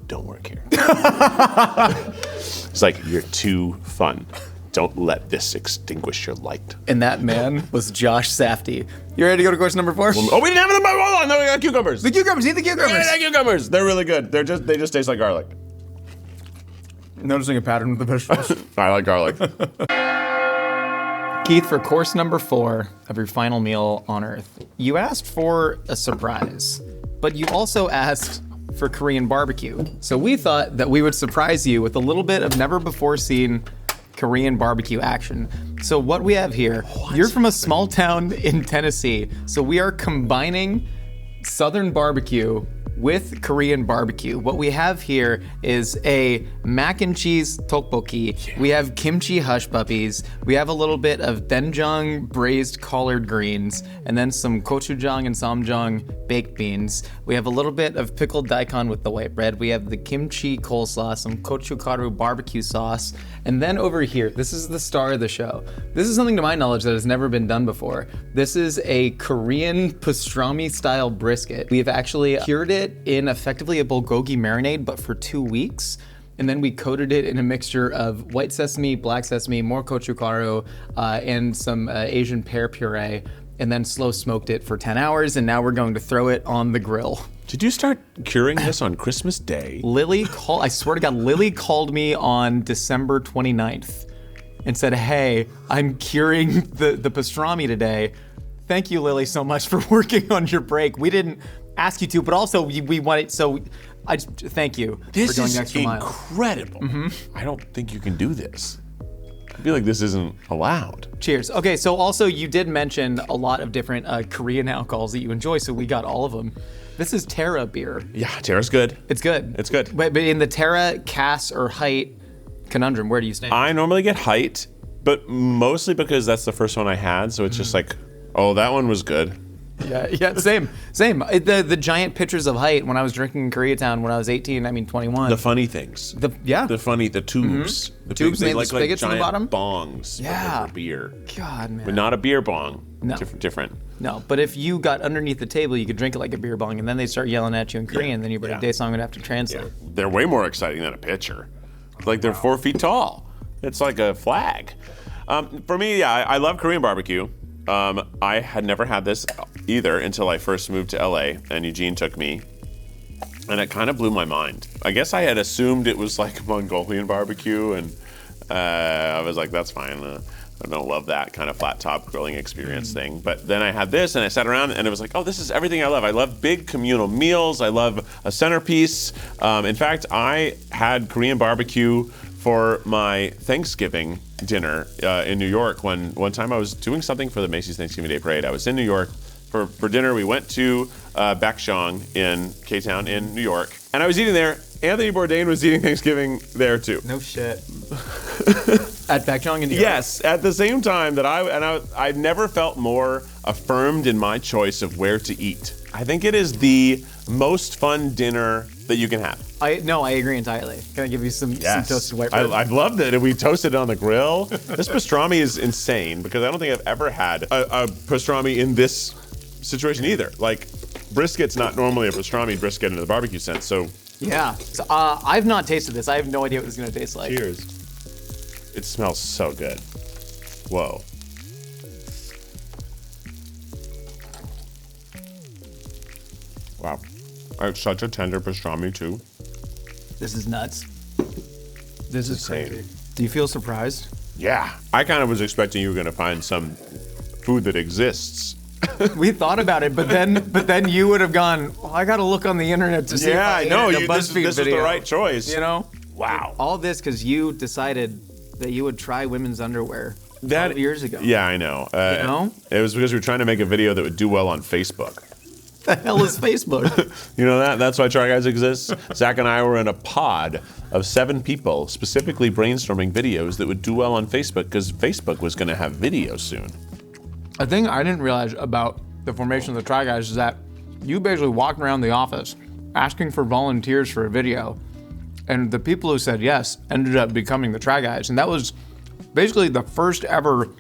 don't work here. It's like, you're too fun. Don't let this extinguish your light. And that man was Josh Safdie. You ready to go to course number 4? Oh, we didn't have them. Hold on, no, we got cucumbers. The cucumbers, eat the cucumbers. Yeah, cucumbers. They're really good. They just taste like garlic. Noticing a pattern with the vegetables. I like garlic. Keith, for course number 4 of your final meal on Earth, you asked for a surprise, but you also asked for Korean barbecue. So we thought that we would surprise you with a little bit of never before seen Korean barbecue action. So what we have here, you're from a small town in Tennessee, so we are combining Southern barbecue with Korean barbecue. What we have here is a mac and cheese tteokbokki. We have kimchi hush puppies. We have a little bit of doenjang braised collard greens, and then some gochujang and ssamjang baked beans. We have a little bit of pickled daikon with the white bread. We have the kimchi coleslaw, some gochugaru barbecue sauce, and then over here, this is the star of the show. This is something to my knowledge that has never been done before. This is a Korean pastrami style brisket. We have actually cured it in effectively a bulgogi marinade, but for 2 weeks. And then we coated it in a mixture of white sesame, black sesame, more gochugaru, and some Asian pear puree, and then slow smoked it for 10 hours. And now we're going to throw it on the grill. Did you start curing this on Christmas Day? I swear to God, Lily called me on December 29th and said, hey, I'm curing the pastrami today. Thank you, Lily, so much for working on your break. We didn't ask you to, but also we wanted, so I just thank you for going the extra mile. This is incredible. Mm-hmm. I don't think you can do this. I feel like this isn't allowed. Cheers. Okay, so also you did mention a lot of different Korean alcohols that you enjoy, so we got all of them. This is Terra beer. Yeah, Terra's good. It's good. It's good. But in the Terra, Cass, or Height conundrum, where do you stand? I normally get Height, but mostly because that's the first one I had, so it's just like, oh, that one was good. Yeah, same. The giant pictures of Height when I was drinking in Koreatown when I was 21. The funny things. The tubes. Mm-hmm. The tubes made like with spigots in the bottom? Bongs. Yeah. For beer. God, man. But not a beer bong. No. Different. No, but if you got underneath the table, you could drink it like a beer bong, and then they'd start yelling at you in Korean, then your birthday song would have to translate. Yeah. They're way more exciting than a pitcher. Like they're 4 feet tall. It's like a flag. For me, I love Korean barbecue. I had never had this either until I first moved to LA and Eugene took me, and it kind of blew my mind. I guess I had assumed it was like Mongolian barbecue, and I was like, that's fine. I don't love that kind of flat top grilling experience thing. But then I had this and I sat around and it was like, oh, this is everything I love. I love big communal meals. I love a centerpiece. In fact, I had Korean barbecue for my Thanksgiving dinner in New York. One time I was doing something for the Macy's Thanksgiving Day Parade. I was in New York for dinner. We went to Baekjeong in K-Town in New York, and I was eating there. Anthony Bourdain was eating Thanksgiving there too. No shit. At Baekjeong in New York? Yes, at the same time that I never felt more affirmed in my choice of where to eat. I think it is the most fun dinner that you can have. I agree entirely. Can I give you some toasted white bread? I loved it. We toasted it on the grill. This pastrami is insane because I don't think I've ever had a pastrami in this situation either. Like, brisket's not normally a pastrami brisket in the barbecue sense, so. Yeah. So, I've not tasted this. I have no idea what this is going to taste like. Cheers. It smells so good. Whoa. Wow. It's such a tender pastrami too. This is nuts. This is insane. crazy. Do you feel surprised? Yeah. I kind of was expecting you were going to find some food that exists We thought about it, but then you would have gone, well, I got to look on the internet to see if Yeah, I know. aired a This BuzzFeed was the video. right choice. You know? Wow. All this because you decided that you would try women's underwear 12 years ago. Yeah, I know. You know? It was because we were trying to make a video that would do well on Facebook. The hell is Facebook? You know that? That's why Try Guys exists. Zach and I were in a pod of 7 people specifically brainstorming videos that would do well on Facebook because Facebook was going to have video soon. A thing I didn't realize about the formation of the Try Guys is that you basically walked around the office asking for volunteers for a video, and the people who said yes ended up becoming the Try Guys, and that was basically the first ever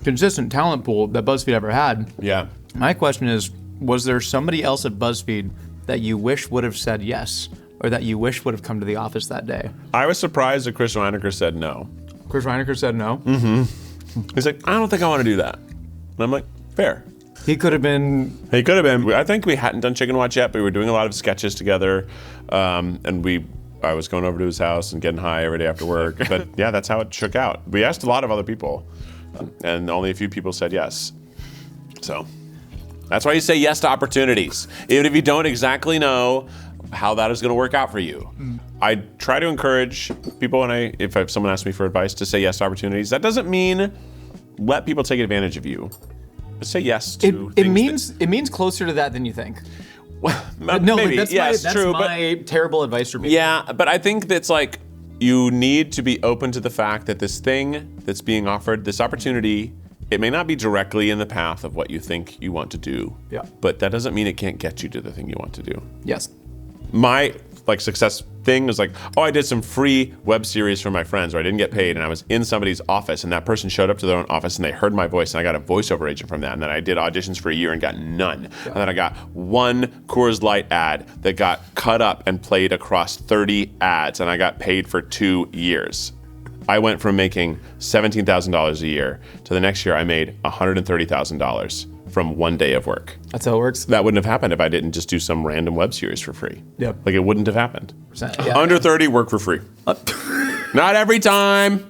consistent talent pool that BuzzFeed ever had. Yeah. My question is, was there somebody else at BuzzFeed that you wish would have said yes, or that you wish would have come to the office that day? I was surprised that Chris Reinecker said no. Chris Reinecker said no? He's like, I don't think I want to do that. And I'm like, fair. He could have been. He could have been. I think we hadn't done Chickenwatch yet, but we were doing a lot of sketches together. And I was going over to his house and getting high every day after work. But yeah, that's how it shook out. We asked a lot of other people, and only a few people said yes. So that's why you say yes to opportunities, even if you don't exactly know how that is going to work out for you. I try to encourage people if someone asks me for advice to say yes to opportunities. That doesn't mean let people take advantage of you. But say yes to It means closer to that than you think. No, maybe. that's Yes, true, my terrible advice for me. Yeah, but I think that's like you need to be open to the fact that this thing that's being offered, this opportunity, it may not be directly in the path of what you think you want to do. Yeah. But that doesn't mean it can't get you to the thing you want to do. Yes. My success thing was like, oh, I did some free web series for my friends, or I didn't get paid, and I was in somebody's office, and that person showed up to their own office, and they heard my voice, and I got a voiceover agent from that, and then I did auditions for a year and got none. And then I got one Coors Light ad that got cut up and played across 30 ads, and I got paid for 2 years. I went from making $17,000 a year to the next year I made $130,000 from one day of work. That's how it works. That wouldn't have happened if I didn't just do some random web series for free. Yep. Like it wouldn't have happened. Yeah. Under 30, work for free. Not every time.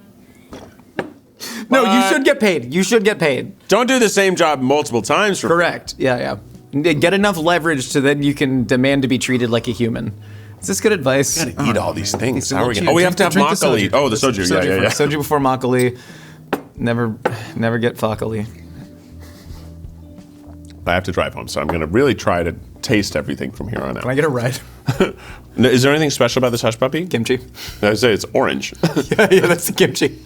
No, you should get paid. You should get paid. Don't do the same job multiple times for Correct. Yeah. Get enough leverage so that you can demand to be treated like a human. Is this good advice? free. Gotta eat all these things. So How are we gonna? Oh, we have to have makgeolli. Oh, the soju. Yeah. Soju before makgeolli. Never get fakgeolli. I have to drive home, so I'm gonna really try to taste everything from here on out. Can I get a ride? Is there anything special about this hush puppy? Kimchi. I say it's orange. yeah, that's the kimchi.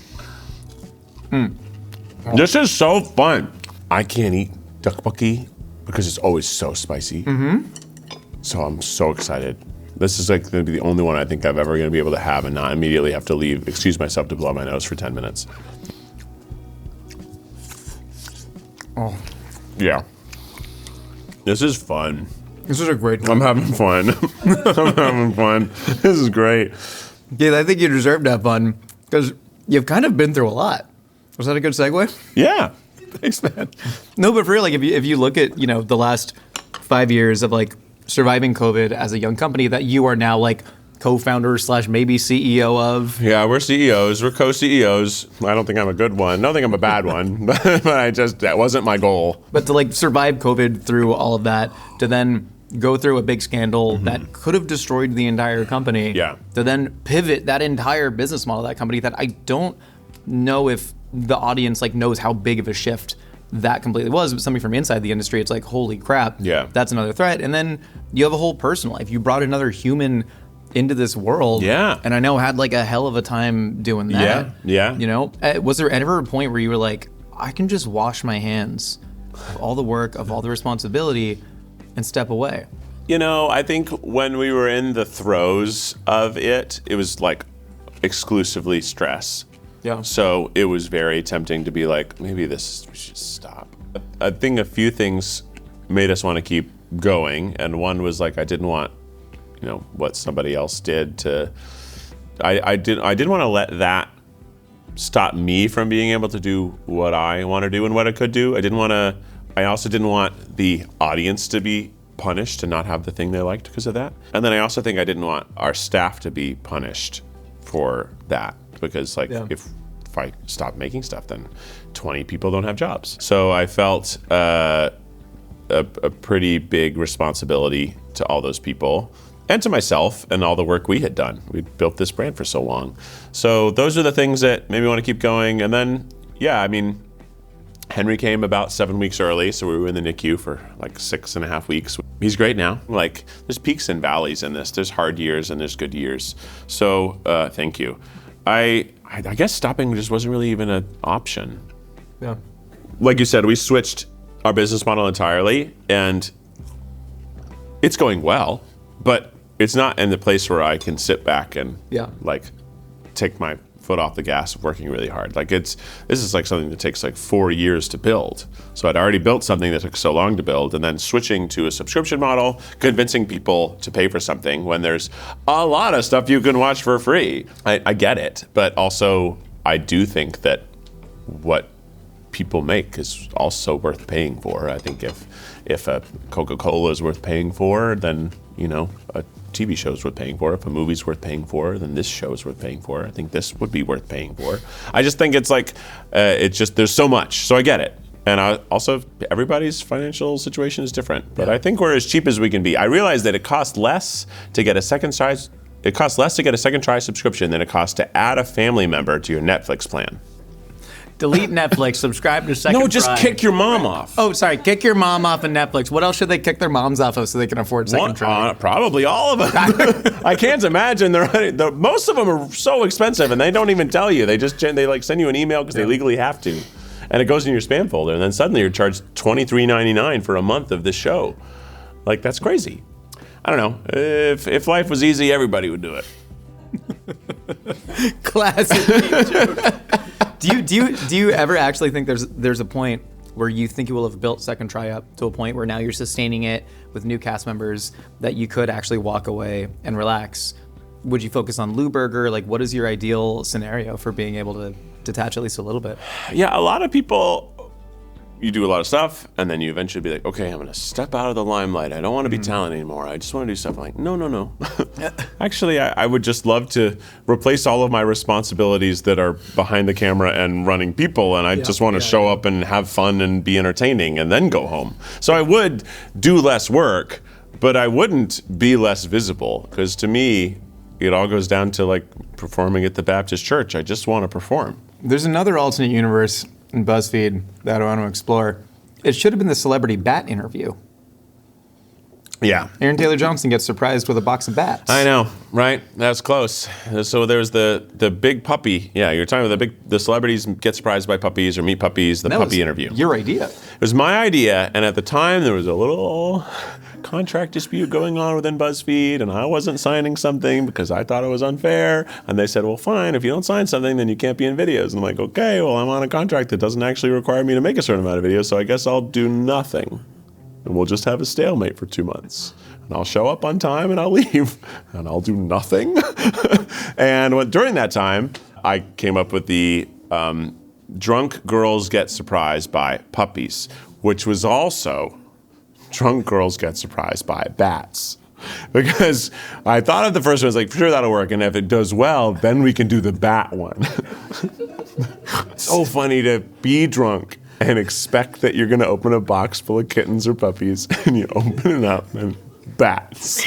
This is so fun. I can't eat tteokbokki because it's always so spicy. So I'm so excited. This is like gonna be the only one I think I've ever gonna be able to have and not immediately have to leave, excuse myself to blow my nose for 10 minutes. Oh, Yeah. This is fun. this is a great I'm time. having fun. I'm having fun. This is great. Yeah, I think you deserve to have fun because you've kind of been through a lot. Was that a good segue? Yeah. Thanks, man. No, but for real, like if you look at the last 5 years of like surviving COVID as a young company that you are now like co-founder / maybe CEO of. Yeah, we're CEOs. We're co-CEOs. I don't think I'm a good one. I don't think I'm a bad one. But that wasn't my goal. But to like survive COVID through all of that, to then go through a big scandal that could have destroyed the entire company. Yeah. To then pivot that entire business model of that company that I don't know if the audience like knows how big of a shift that completely was. But somebody from inside the industry, it's like, holy crap. Yeah. That's another threat. And then you have a whole personal life. You brought another human into this world. Yeah. And I know had like a hell of a time doing that. Yeah. Was there ever a point where you were like, I can just wash my hands of all the work, of all the responsibility, and step away? I think when we were in the throes of it, it was like exclusively stress. Yeah. So it was very tempting to be like, maybe we should stop. I think a few things made us want to keep going. And one was like, I didn't want, what somebody else did to, I didn't want to let that stop me from being able to do what I want to do and what I could do. I also didn't want the audience to be punished to not have the thing they liked because of that. And then I also think I didn't want our staff to be punished for that because if I stop making stuff, then 20 people don't have jobs. So I felt a pretty big responsibility to all those people and to myself and all the work we had done. We built this brand for so long. So those are the things that made me want to keep going. And then, yeah, I mean, Henry came about 7 weeks early, so we were in the NICU for like 6.5 weeks. He's great now. Like, there's peaks and valleys in this. There's hard years and there's good years. So thank you. I guess stopping just wasn't really even an option. Yeah. Like you said, we switched our business model entirely, and it's going well, but it's not in the place where I can sit back and like take my foot off the gas of working really hard. Like this is like something that takes like 4 years to build. So I'd already built something that took so long to build, and then switching to a subscription model, convincing people to pay for something when there's a lot of stuff you can watch for free. I get it, but also I do think that what people make is also worth paying for. I think if a Coca-Cola is worth paying for, then a TV show is worth paying for. If a movie's worth paying for, then this show is worth paying for. I think this would be worth paying for. I just think it's like, there's so much. So I get it. And also, everybody's financial situation is different. But I think we're as cheap as we can be. I realize that it costs less to get a second try subscription than it costs to add a family member to your Netflix plan. Delete Netflix, subscribe to Second No, just Try. kick your mom off. Oh, sorry, kick your mom off of Netflix. What else should they kick their moms off of so they can afford Second Try? Probably all of them. I can't imagine. Most of them are so expensive, and they don't even tell you. They like send you an email because they legally have to, and it goes in your spam folder, and then suddenly you're charged $23.99 for a month of this show. Like, that's crazy. I don't know. If life was easy, everybody would do it. Classic joke. Do you ever actually think there's a point where you think you will have built Second Try up to a point where now you're sustaining it with new cast members that you could actually walk away and relax? Would you focus on Lou Burger? Like, what is your ideal scenario for being able to detach at least a little bit? Yeah, a lot of people, you do a lot of stuff, and then you eventually be like, okay, I'm going to step out of the limelight. I don't want to be talent anymore. I just want to do stuff. I'm like, no. Actually, I would just love to replace all of my responsibilities that are behind the camera and running people, and I just want to show up and have fun and be entertaining and then go home. So I would do less work, but I wouldn't be less visible, because to me, it all goes down to like performing at the Baptist church. I just want to perform. There's another alternate universe in BuzzFeed that I want to explore. It should have been the celebrity bat interview. Yeah. Aaron Taylor Johnson gets surprised with a box of bats. I know, right? That's close. So there's the big puppy. Yeah, you're talking about the celebrities get surprised by puppies or meet puppies, the puppy interview. Your idea. It was my idea, and at the time there was a little contract dispute going on within BuzzFeed, and I wasn't signing something because I thought it was unfair. And they said, well, fine, if you don't sign something, then you can't be in videos. And I'm like, okay, well, I'm on a contract that doesn't actually require me to make a certain amount of videos, so I guess I'll do nothing. And we'll just have a stalemate for 2 months. And I'll show up on time and I'll leave. And I'll do nothing. And during that time, I came up with the Drunk Girls Get Surprised by Puppies, which was also Drunk Girls Get Surprised by Bats. Because I thought of the first one, I was like, sure, that'll work. And if it does well, then we can do the bat one. So funny to be drunk and expect that you're going to open a box full of kittens or puppies, and you open it up and bats.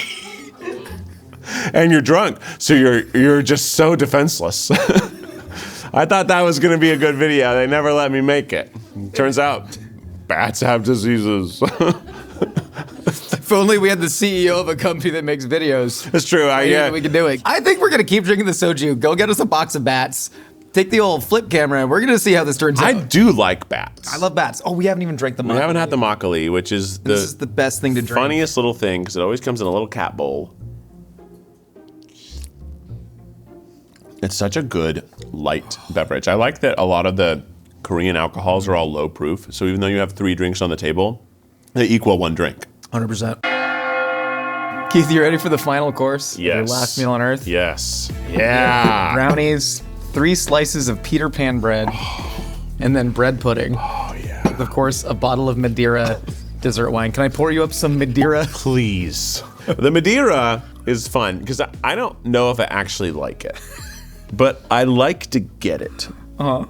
And you're drunk, so you're just so defenseless. I thought that was going to be a good video. They never let me make it. Turns out, bats have diseases. If only we had the CEO of a company that makes videos. It's true. We can do it. I think we're going to keep drinking the soju. Go get us a box of bats. Take the old flip camera, and we're going to see how this turns out. I do like bats. I love bats. Oh, we haven't even drank the makgeolli. We haven't had the makgeolli, which is This is the best thing to drink. Funniest little thing, because it always comes in a little cat bowl. It's such a good light beverage. I like that a lot of the Korean alcohols are all low proof. So even though you have 3 drinks on the table, they equal 1 drink. 100%. Keith, you ready for the final course? Yes. Your last meal on Earth? Yes. Yeah. Brownies, 3 slices of Peter Pan bread, and then bread pudding. Oh, yeah. Of course, a bottle of Madeira dessert wine. Can I pour you up some Madeira? Please. The Madeira is fun because I don't know if I actually like it, but I like to get it. Uh-huh.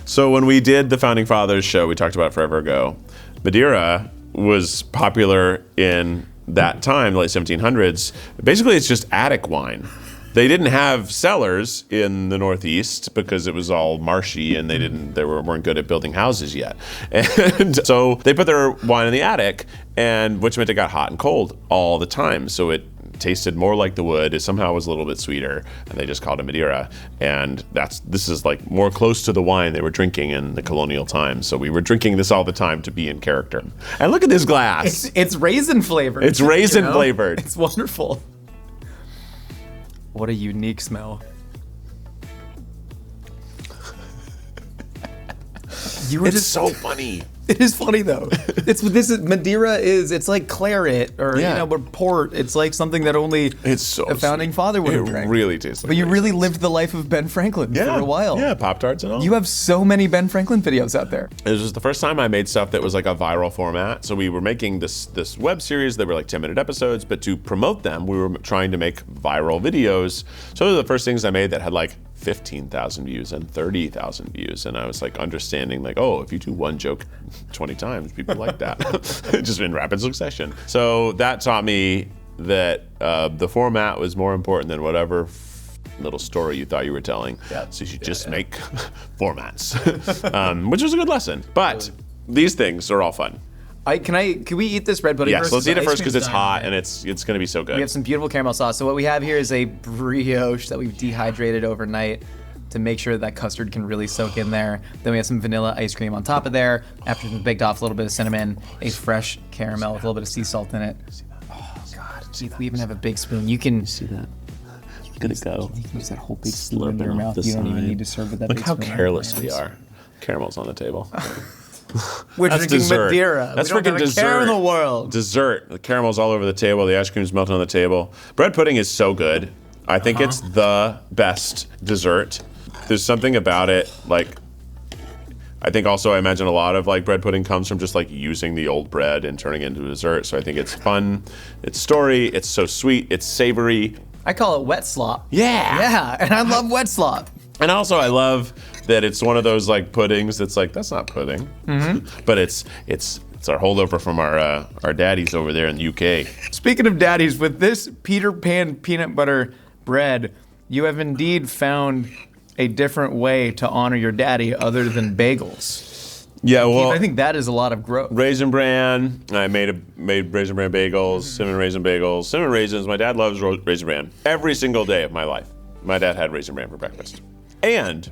So when we did the Founding Fathers show, we talked about it forever ago, Madeira was popular in that time, the late 1700s. Basically, it's just attic wine. They didn't have cellars in the Northeast because it was all marshy and they weren't good at building houses yet. And so they put their wine in the attic, and which meant it got hot and cold all the time. So it tasted more like the wood. It somehow was a little bit sweeter, and they just called it Madeira. And this is like more close to the wine they were drinking in the colonial times. So we were drinking this all the time to be in character. And look at this glass. It's raisin flavored. It's raisin flavored. It's wonderful. What a unique smell. It's so funny. It is funny though. Madeira it's like claret or but port. It's like something that only a founding father would have drank. It really tastes like But you really lived the life of Ben Franklin for a while. Yeah, Pop-Tarts and all. You have so many Ben Franklin videos out there. This was the first time I made stuff that was like a viral format. So we were making this web series that were like 10-minute episodes, but to promote them, we were trying to make viral videos. So those are the first things I made that had like 15,000 views and 30,000 views. And I was like understanding like, oh, if you do one joke 20 times, people like that. Just in rapid succession. So that taught me that the format was more important than whatever little story you thought you were telling. Yeah. So you should just make formats, which was a good lesson. But these things are all fun. Can we eat this bread pudding first? Yes, let's eat it first because it's hot and it's going to be so good. We have some beautiful caramel sauce. So what we have here is a brioche that we've dehydrated overnight to make sure that custard can really soak in there. Then we have some vanilla ice cream on top of there. After it's been baked off, a little bit of cinnamon, a fresh caramel with a little bit of sea salt in it. Oh God, Keith, we even have a big spoon. You can see that. You're gonna go. You can use that whole big spoon in your mouth. You don't even need to serve with that. Look big how spoon. careless we are. Caramel's on the table. We're That's drinking dessert. Madeira. That's we don't freaking have a care in dessert. the world. Dessert. The caramel's all over the table. The ice cream's melting on the table. Bread pudding is so good. I think it's the best dessert. There's something about it, like, I think also I imagine a lot of like bread pudding comes from just like using the old bread and turning it into dessert. So I think it's fun, it's story, it's so sweet, it's savory. I call it wet slop. Yeah. Yeah, and I love wet slop. And also I love that it's one of those like puddings that's like, that's not pudding. But it's our holdover from our daddies over there in the UK. Speaking of daddies, with this Peter Pan peanut butter bread, you have indeed found a different way to honor your daddy other than bagels. Yeah, well, I think that is a lot of growth. Raisin Bran. I made Raisin Bran bagels, cinnamon raisin bagels, cinnamon raisins. My dad loves Raisin Bran. Every single day of my life, my dad had Raisin Bran for breakfast. And,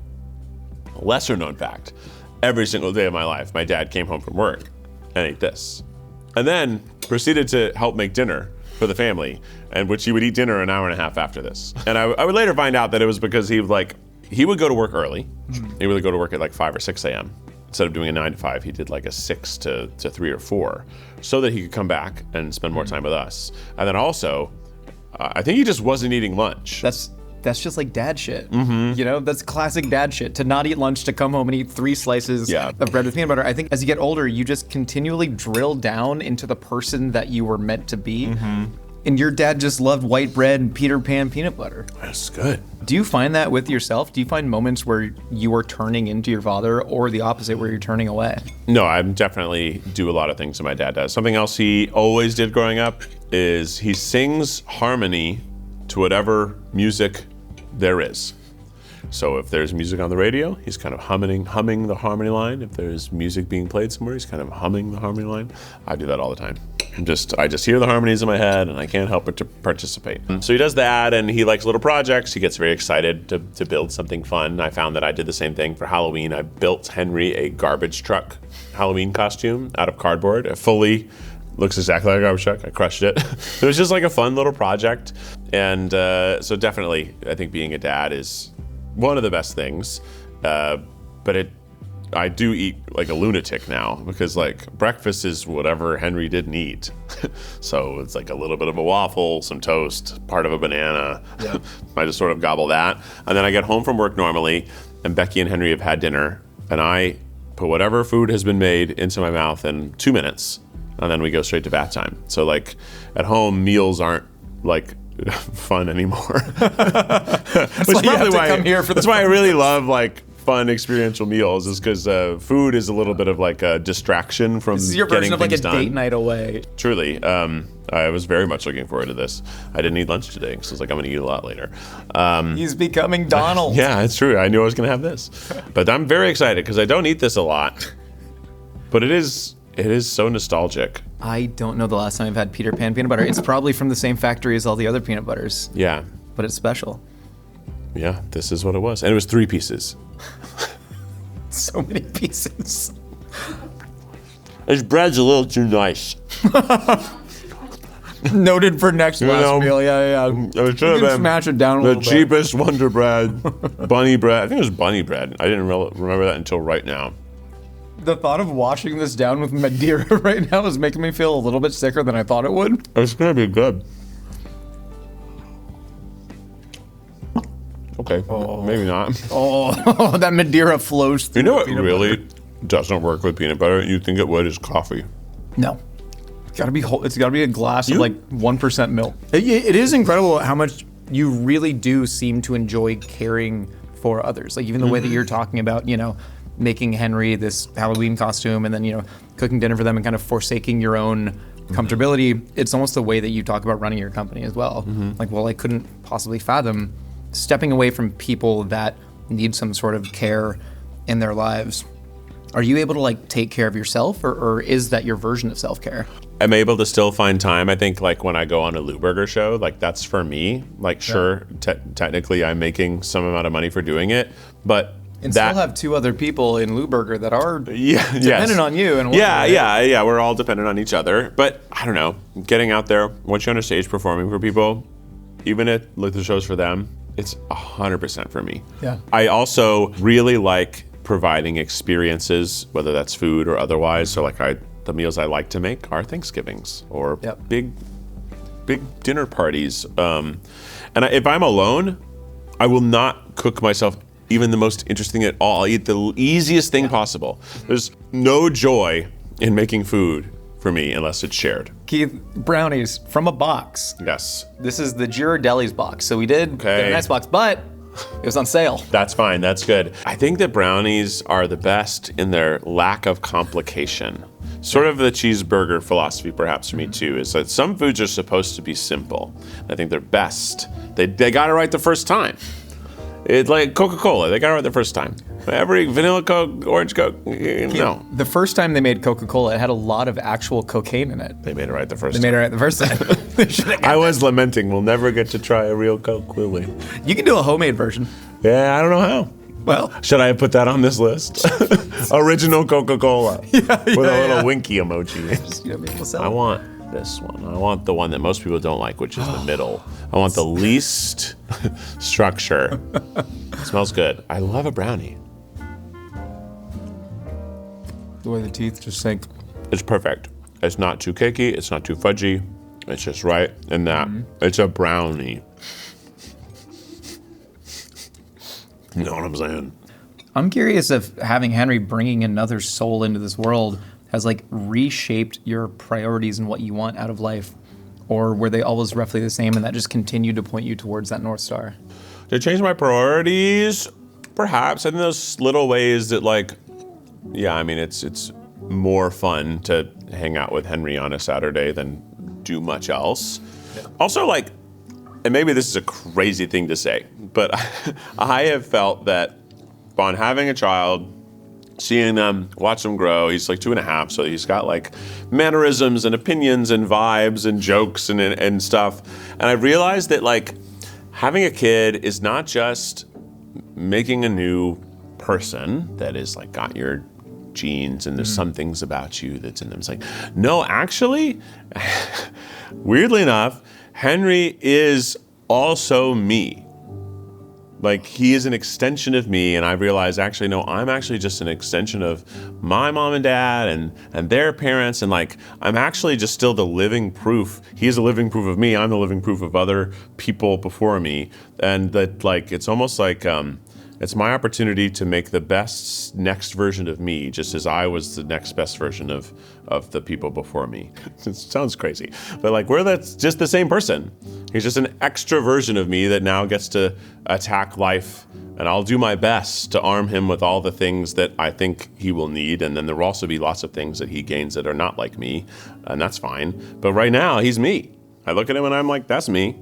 lesser known fact, every single day of my life, my dad came home from work and ate this. And then proceeded to help make dinner for the family, and which he would eat dinner an hour and a half after this. And I would later find out that it was because he would go to work early. He would go to work at like 5 or 6 a.m. Instead of doing a 9 to 5, he did like a 6 to 3 or 4, so that he could come back and spend more time with us. And then also, I think he just wasn't eating lunch. That's just like dad shit. You know, that's classic dad shit. To not eat lunch, to come home and eat 3 slices of bread with peanut butter. I think as you get older, you just continually drill down into the person that you were meant to be. And your dad just loved white bread and Peter Pan peanut butter. That's good. Do you find that with yourself? Do you find moments where you are turning into your father, or the opposite, where you're turning away? No, I definitely do a lot of things that my dad does. Something else he always did growing up is he sings harmony to whatever music there is. So if there's music on the radio, he's kind of humming the harmony line. If there's music being played somewhere, he's kind of humming the harmony line. I do that all the time. I just hear the harmonies in my head and I can't help but to participate. So he does that, and he likes little projects. He gets very excited to build something fun. I found that I did the same thing for Halloween. I built Henry a garbage truck Halloween costume out of cardboard. It fully looks exactly like a garbage truck. I crushed it. It was just like a fun little project. And so definitely, I think being a dad is one of the best things. But I do eat like a lunatic now, because like breakfast is whatever Henry didn't eat. So it's like a little bit of a waffle, some toast, part of a banana. Yeah. I just sort of gobble that. And then I get home from work normally, and Becky and Henry have had dinner, and I put whatever food has been made into my mouth in 2 minutes, and then we go straight to bath time. So like at home, meals aren't like fun anymore. That's why you have to come here for that's why I really love like fun experiential meals is because food is a little bit of like a distraction from This is your getting version of like a things done. date night away. Truly. I was very much looking forward to this. I didn't eat lunch today, so I was like, I'm going to eat a lot later. He's becoming Donald. Yeah, it's true. I knew I was going to have this. But I'm very excited because I don't eat this a lot. But it is so nostalgic. I don't know the last time I've had Peter Pan peanut butter. It's probably from the same factory as all the other peanut butters, Yeah. but it's special. Yeah, this is what it was. And it was 3 pieces. So many pieces. This bread's a little too nice. Noted for next last meal. Yeah. It should You have can been smash it down a the little bit. cheapest Wonder Bread, bunny bread. I think it was bunny bread. I didn't remember that until right now. The thought of washing this down with Madeira right now is making me feel a little bit sicker than I thought it would. It's gonna be good. Okay, maybe not. Oh, that Madeira flows through. You know what the peanut really doesn't work with peanut butter? You think it would is coffee. butter. No. It's gotta be whole. It's gotta be a glass of like 1% milk. It is incredible how much You really do seem to enjoy caring for others. Like even the way that you're talking about, making Henry this Halloween costume and then, cooking dinner for them and kind of forsaking your own comfortability. It's almost the way that you talk about running your company as well. Like, well, I couldn't possibly fathom stepping away from people that need some sort of care in their lives. Are you able to like take care of yourself or is that your version of self-care? I'm able to still find time. I think like when I go on a Lou Burger show, like that's for me. Like sure, technically I'm making some amount of money for doing it, but And still have 2 other people in Lou Burger that are dependent dependent on you. And Yeah, we're all dependent on each other. But I don't know, getting out there, once you're on a stage performing for people, even if like the show's for them, it's 100% for me. Yeah. I also really like providing experiences, whether that's food or otherwise. So like the meals I like to make are Thanksgivings or big dinner parties. And if I'm alone, I will not cook myself even the most interesting at all. I'll eat the easiest thing possible. There's no joy in making food for me unless it's shared. Keith, brownies from a box. Yes. This is the Ghirardelli's box. So we did get Okay. a nice box, but it was on sale. That's fine. That's good. I think that brownies are the best in their lack of complication. Sort of the cheeseburger philosophy, perhaps for me too, is that some foods are supposed to be simple. I think they're best. They got it right the first time. It's like Coca-Cola. They got it right the first time. Every vanilla Coke, orange Coke, no. The first time they made Coca-Cola, it had a lot of actual cocaine in it. They made it right the first They time. made it right the first time. They should've got I was lamenting, we'll never get to try a real Coke, will we? You can do a homemade version. Yeah, I don't know how. Well, Should I have put that on this list? Original Coca-Cola. With a little winky emoji. I want this one. I want the one that most people don't like, which is the middle. I want the least structure. It smells good. I love a brownie. The way the teeth just sink. It's perfect. It's not too cakey. It's not too fudgy. It's just right in that. It's a brownie. You know what I'm saying? I'm curious if having Henry bringing another soul into this world has like reshaped your priorities and what you want out of life, or were they always roughly the same and that just continued to point you towards that North Star? To change my priorities, perhaps. I think those little ways that it's more fun to hang out with Henry on a Saturday than do much else. Yeah. Also, and maybe this is a crazy thing to say, but I have felt that upon having a child, seeing them, watch them grow, he's like 2.5, so he's got like mannerisms and opinions and vibes and jokes and stuff. And I realized that like having a kid is not just making a new person that is like got your genes and there's some things about you that's in them. It's like, no, actually, weirdly enough, Henry is also me. Like he is an extension of me, and I realized actually, no, I'm actually just an extension of my mom and dad and their parents, and like I'm actually just still the living proof. He's the living proof of me. I'm the living proof of other people before me, and that like it's almost like It's my opportunity to make the best next version of me, just as I was the next best version of the people before me. It sounds crazy, but like that's just the same person. He's just an extra version of me that now gets to attack life, and I'll do my best to arm him with all the things that I think he will need, and then there will also be lots of things that he gains that are not like me, and that's fine. But right now, he's me. I look at him and I'm like, that's me.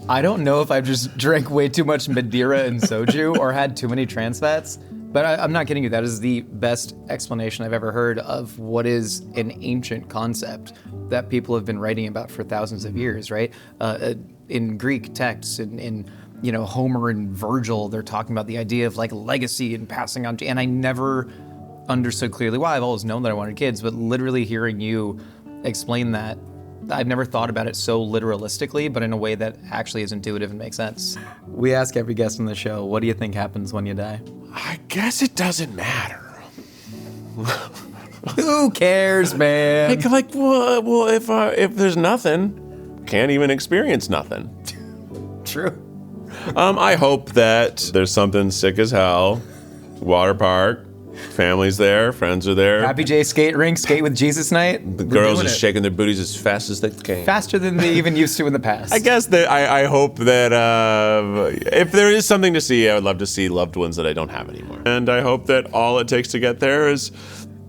I don't know if I've just drank way too much Madeira and soju or had too many trans fats, but I'm not kidding you. That is the best explanation I've ever heard of what is an ancient concept that people have been writing about for thousands of years, right? In Greek texts, in Homer and Virgil, they're talking about the idea of like legacy and passing on. And I never understood clearly why. I've always known that I wanted kids, but literally hearing you explain that, I've never thought about it so literalistically, but in a way that actually is intuitive and makes sense. We ask every guest on the show, what do you think happens when you die? I guess it doesn't matter. Who cares, man? Well, if there's nothing, can't even experience nothing. True. I hope that there's something sick as hell. Water park, family's there, friends are there. Happy J skate rink, skate with Jesus night. The girls are shaking their booties as fast as they can. Faster than they even used to in the past. I guess that I hope that if there is something to see, I would love to see loved ones that I don't have anymore. And I hope that all it takes to get there is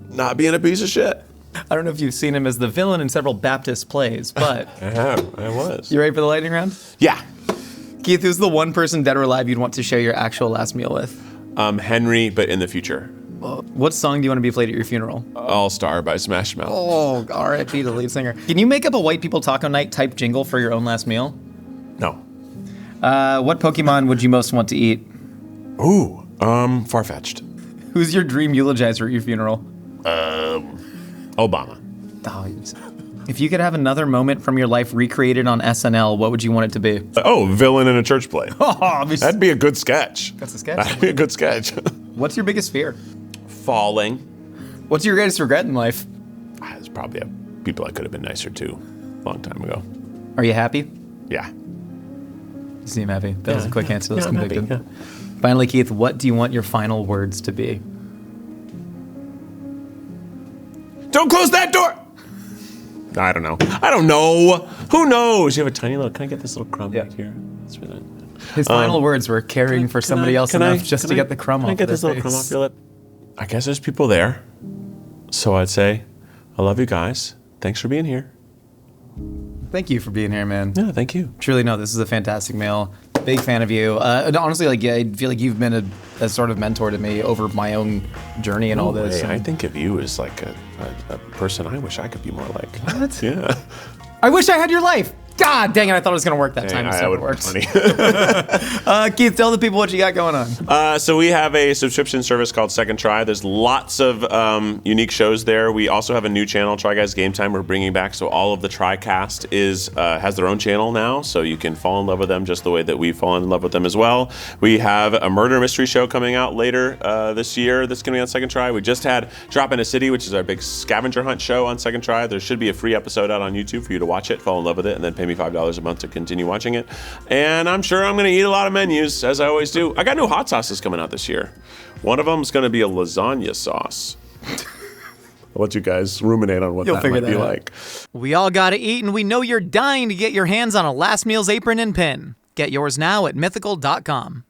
not being a piece of shit. I don't know if you've seen him as the villain in several Baptist plays, but... I have. I was. You ready for the lightning round? Yeah. Keith, who's the one person dead or alive you'd want to share your actual last meal with? Henry, but in the future. What song do you want to be played at your funeral? All Star by Smash Mouth. Oh, R.I.P. the lead singer. Can you make up a white people taco night type jingle for your own last meal? No. What Pokemon would you most want to eat? Ooh, Farfetch'd. Who's your dream eulogizer at your funeral? Obama. Oh, if you could have another moment from your life recreated on SNL, what would you want it to be? Villain in a church play. Oh, that'd be a good sketch. That's a sketch. That'd be a good sketch. What's your biggest fear? Falling. What's your greatest regret in life? There's probably people I could have been nicer to a long time ago. Are you happy? Yeah. You seem happy. That was a quick answer. That's convicted. Happy, Finally, Keith, what do you want your final words to be? Don't close that door! I don't know. Who knows? You have a tiny little... Can I get this little crumb right here? That's really... His final words were caring for somebody else enough just to get the crumb off. Can I get this little crumb off your lip? I guess there's people there. So I'd say, I love you guys. Thanks for being here. Thank you for being here, man. Yeah, thank you. Truly, no, this is a fantastic meal. Big fan of you. And honestly, I feel like you've been a sort of mentor to me over my own journey and all this. I think of you as like a person I wish I could be more like. What? Yeah. I wish I had your life. God dang it, I thought it was going to work that time. That would worked. be funny. Keith, tell the people what you got going on. So we have a subscription service called Second Try. There's lots of unique shows there. We also have a new channel, Try Guys Game Time, we're bringing back. So all of the TryCast has their own channel now, so you can fall in love with them just the way that we've fallen in love with them as well. We have a murder mystery show coming out later this year that's going to be on Second Try. We just had Drop in a City, which is our big scavenger hunt show on Second Try. There should be a free episode out on YouTube for you to watch it, fall in love with it, and then pay me $5 a month to continue watching it. And I'm sure I'm going to eat a lot of menus, as I always do. I got new hot sauces coming out this year. One of them is going to be a lasagna sauce. I'll let you guys ruminate on what that might be like. We all got to eat, and we know you're dying to get your hands on a last meal's apron and pin. Get yours now at mythical.com.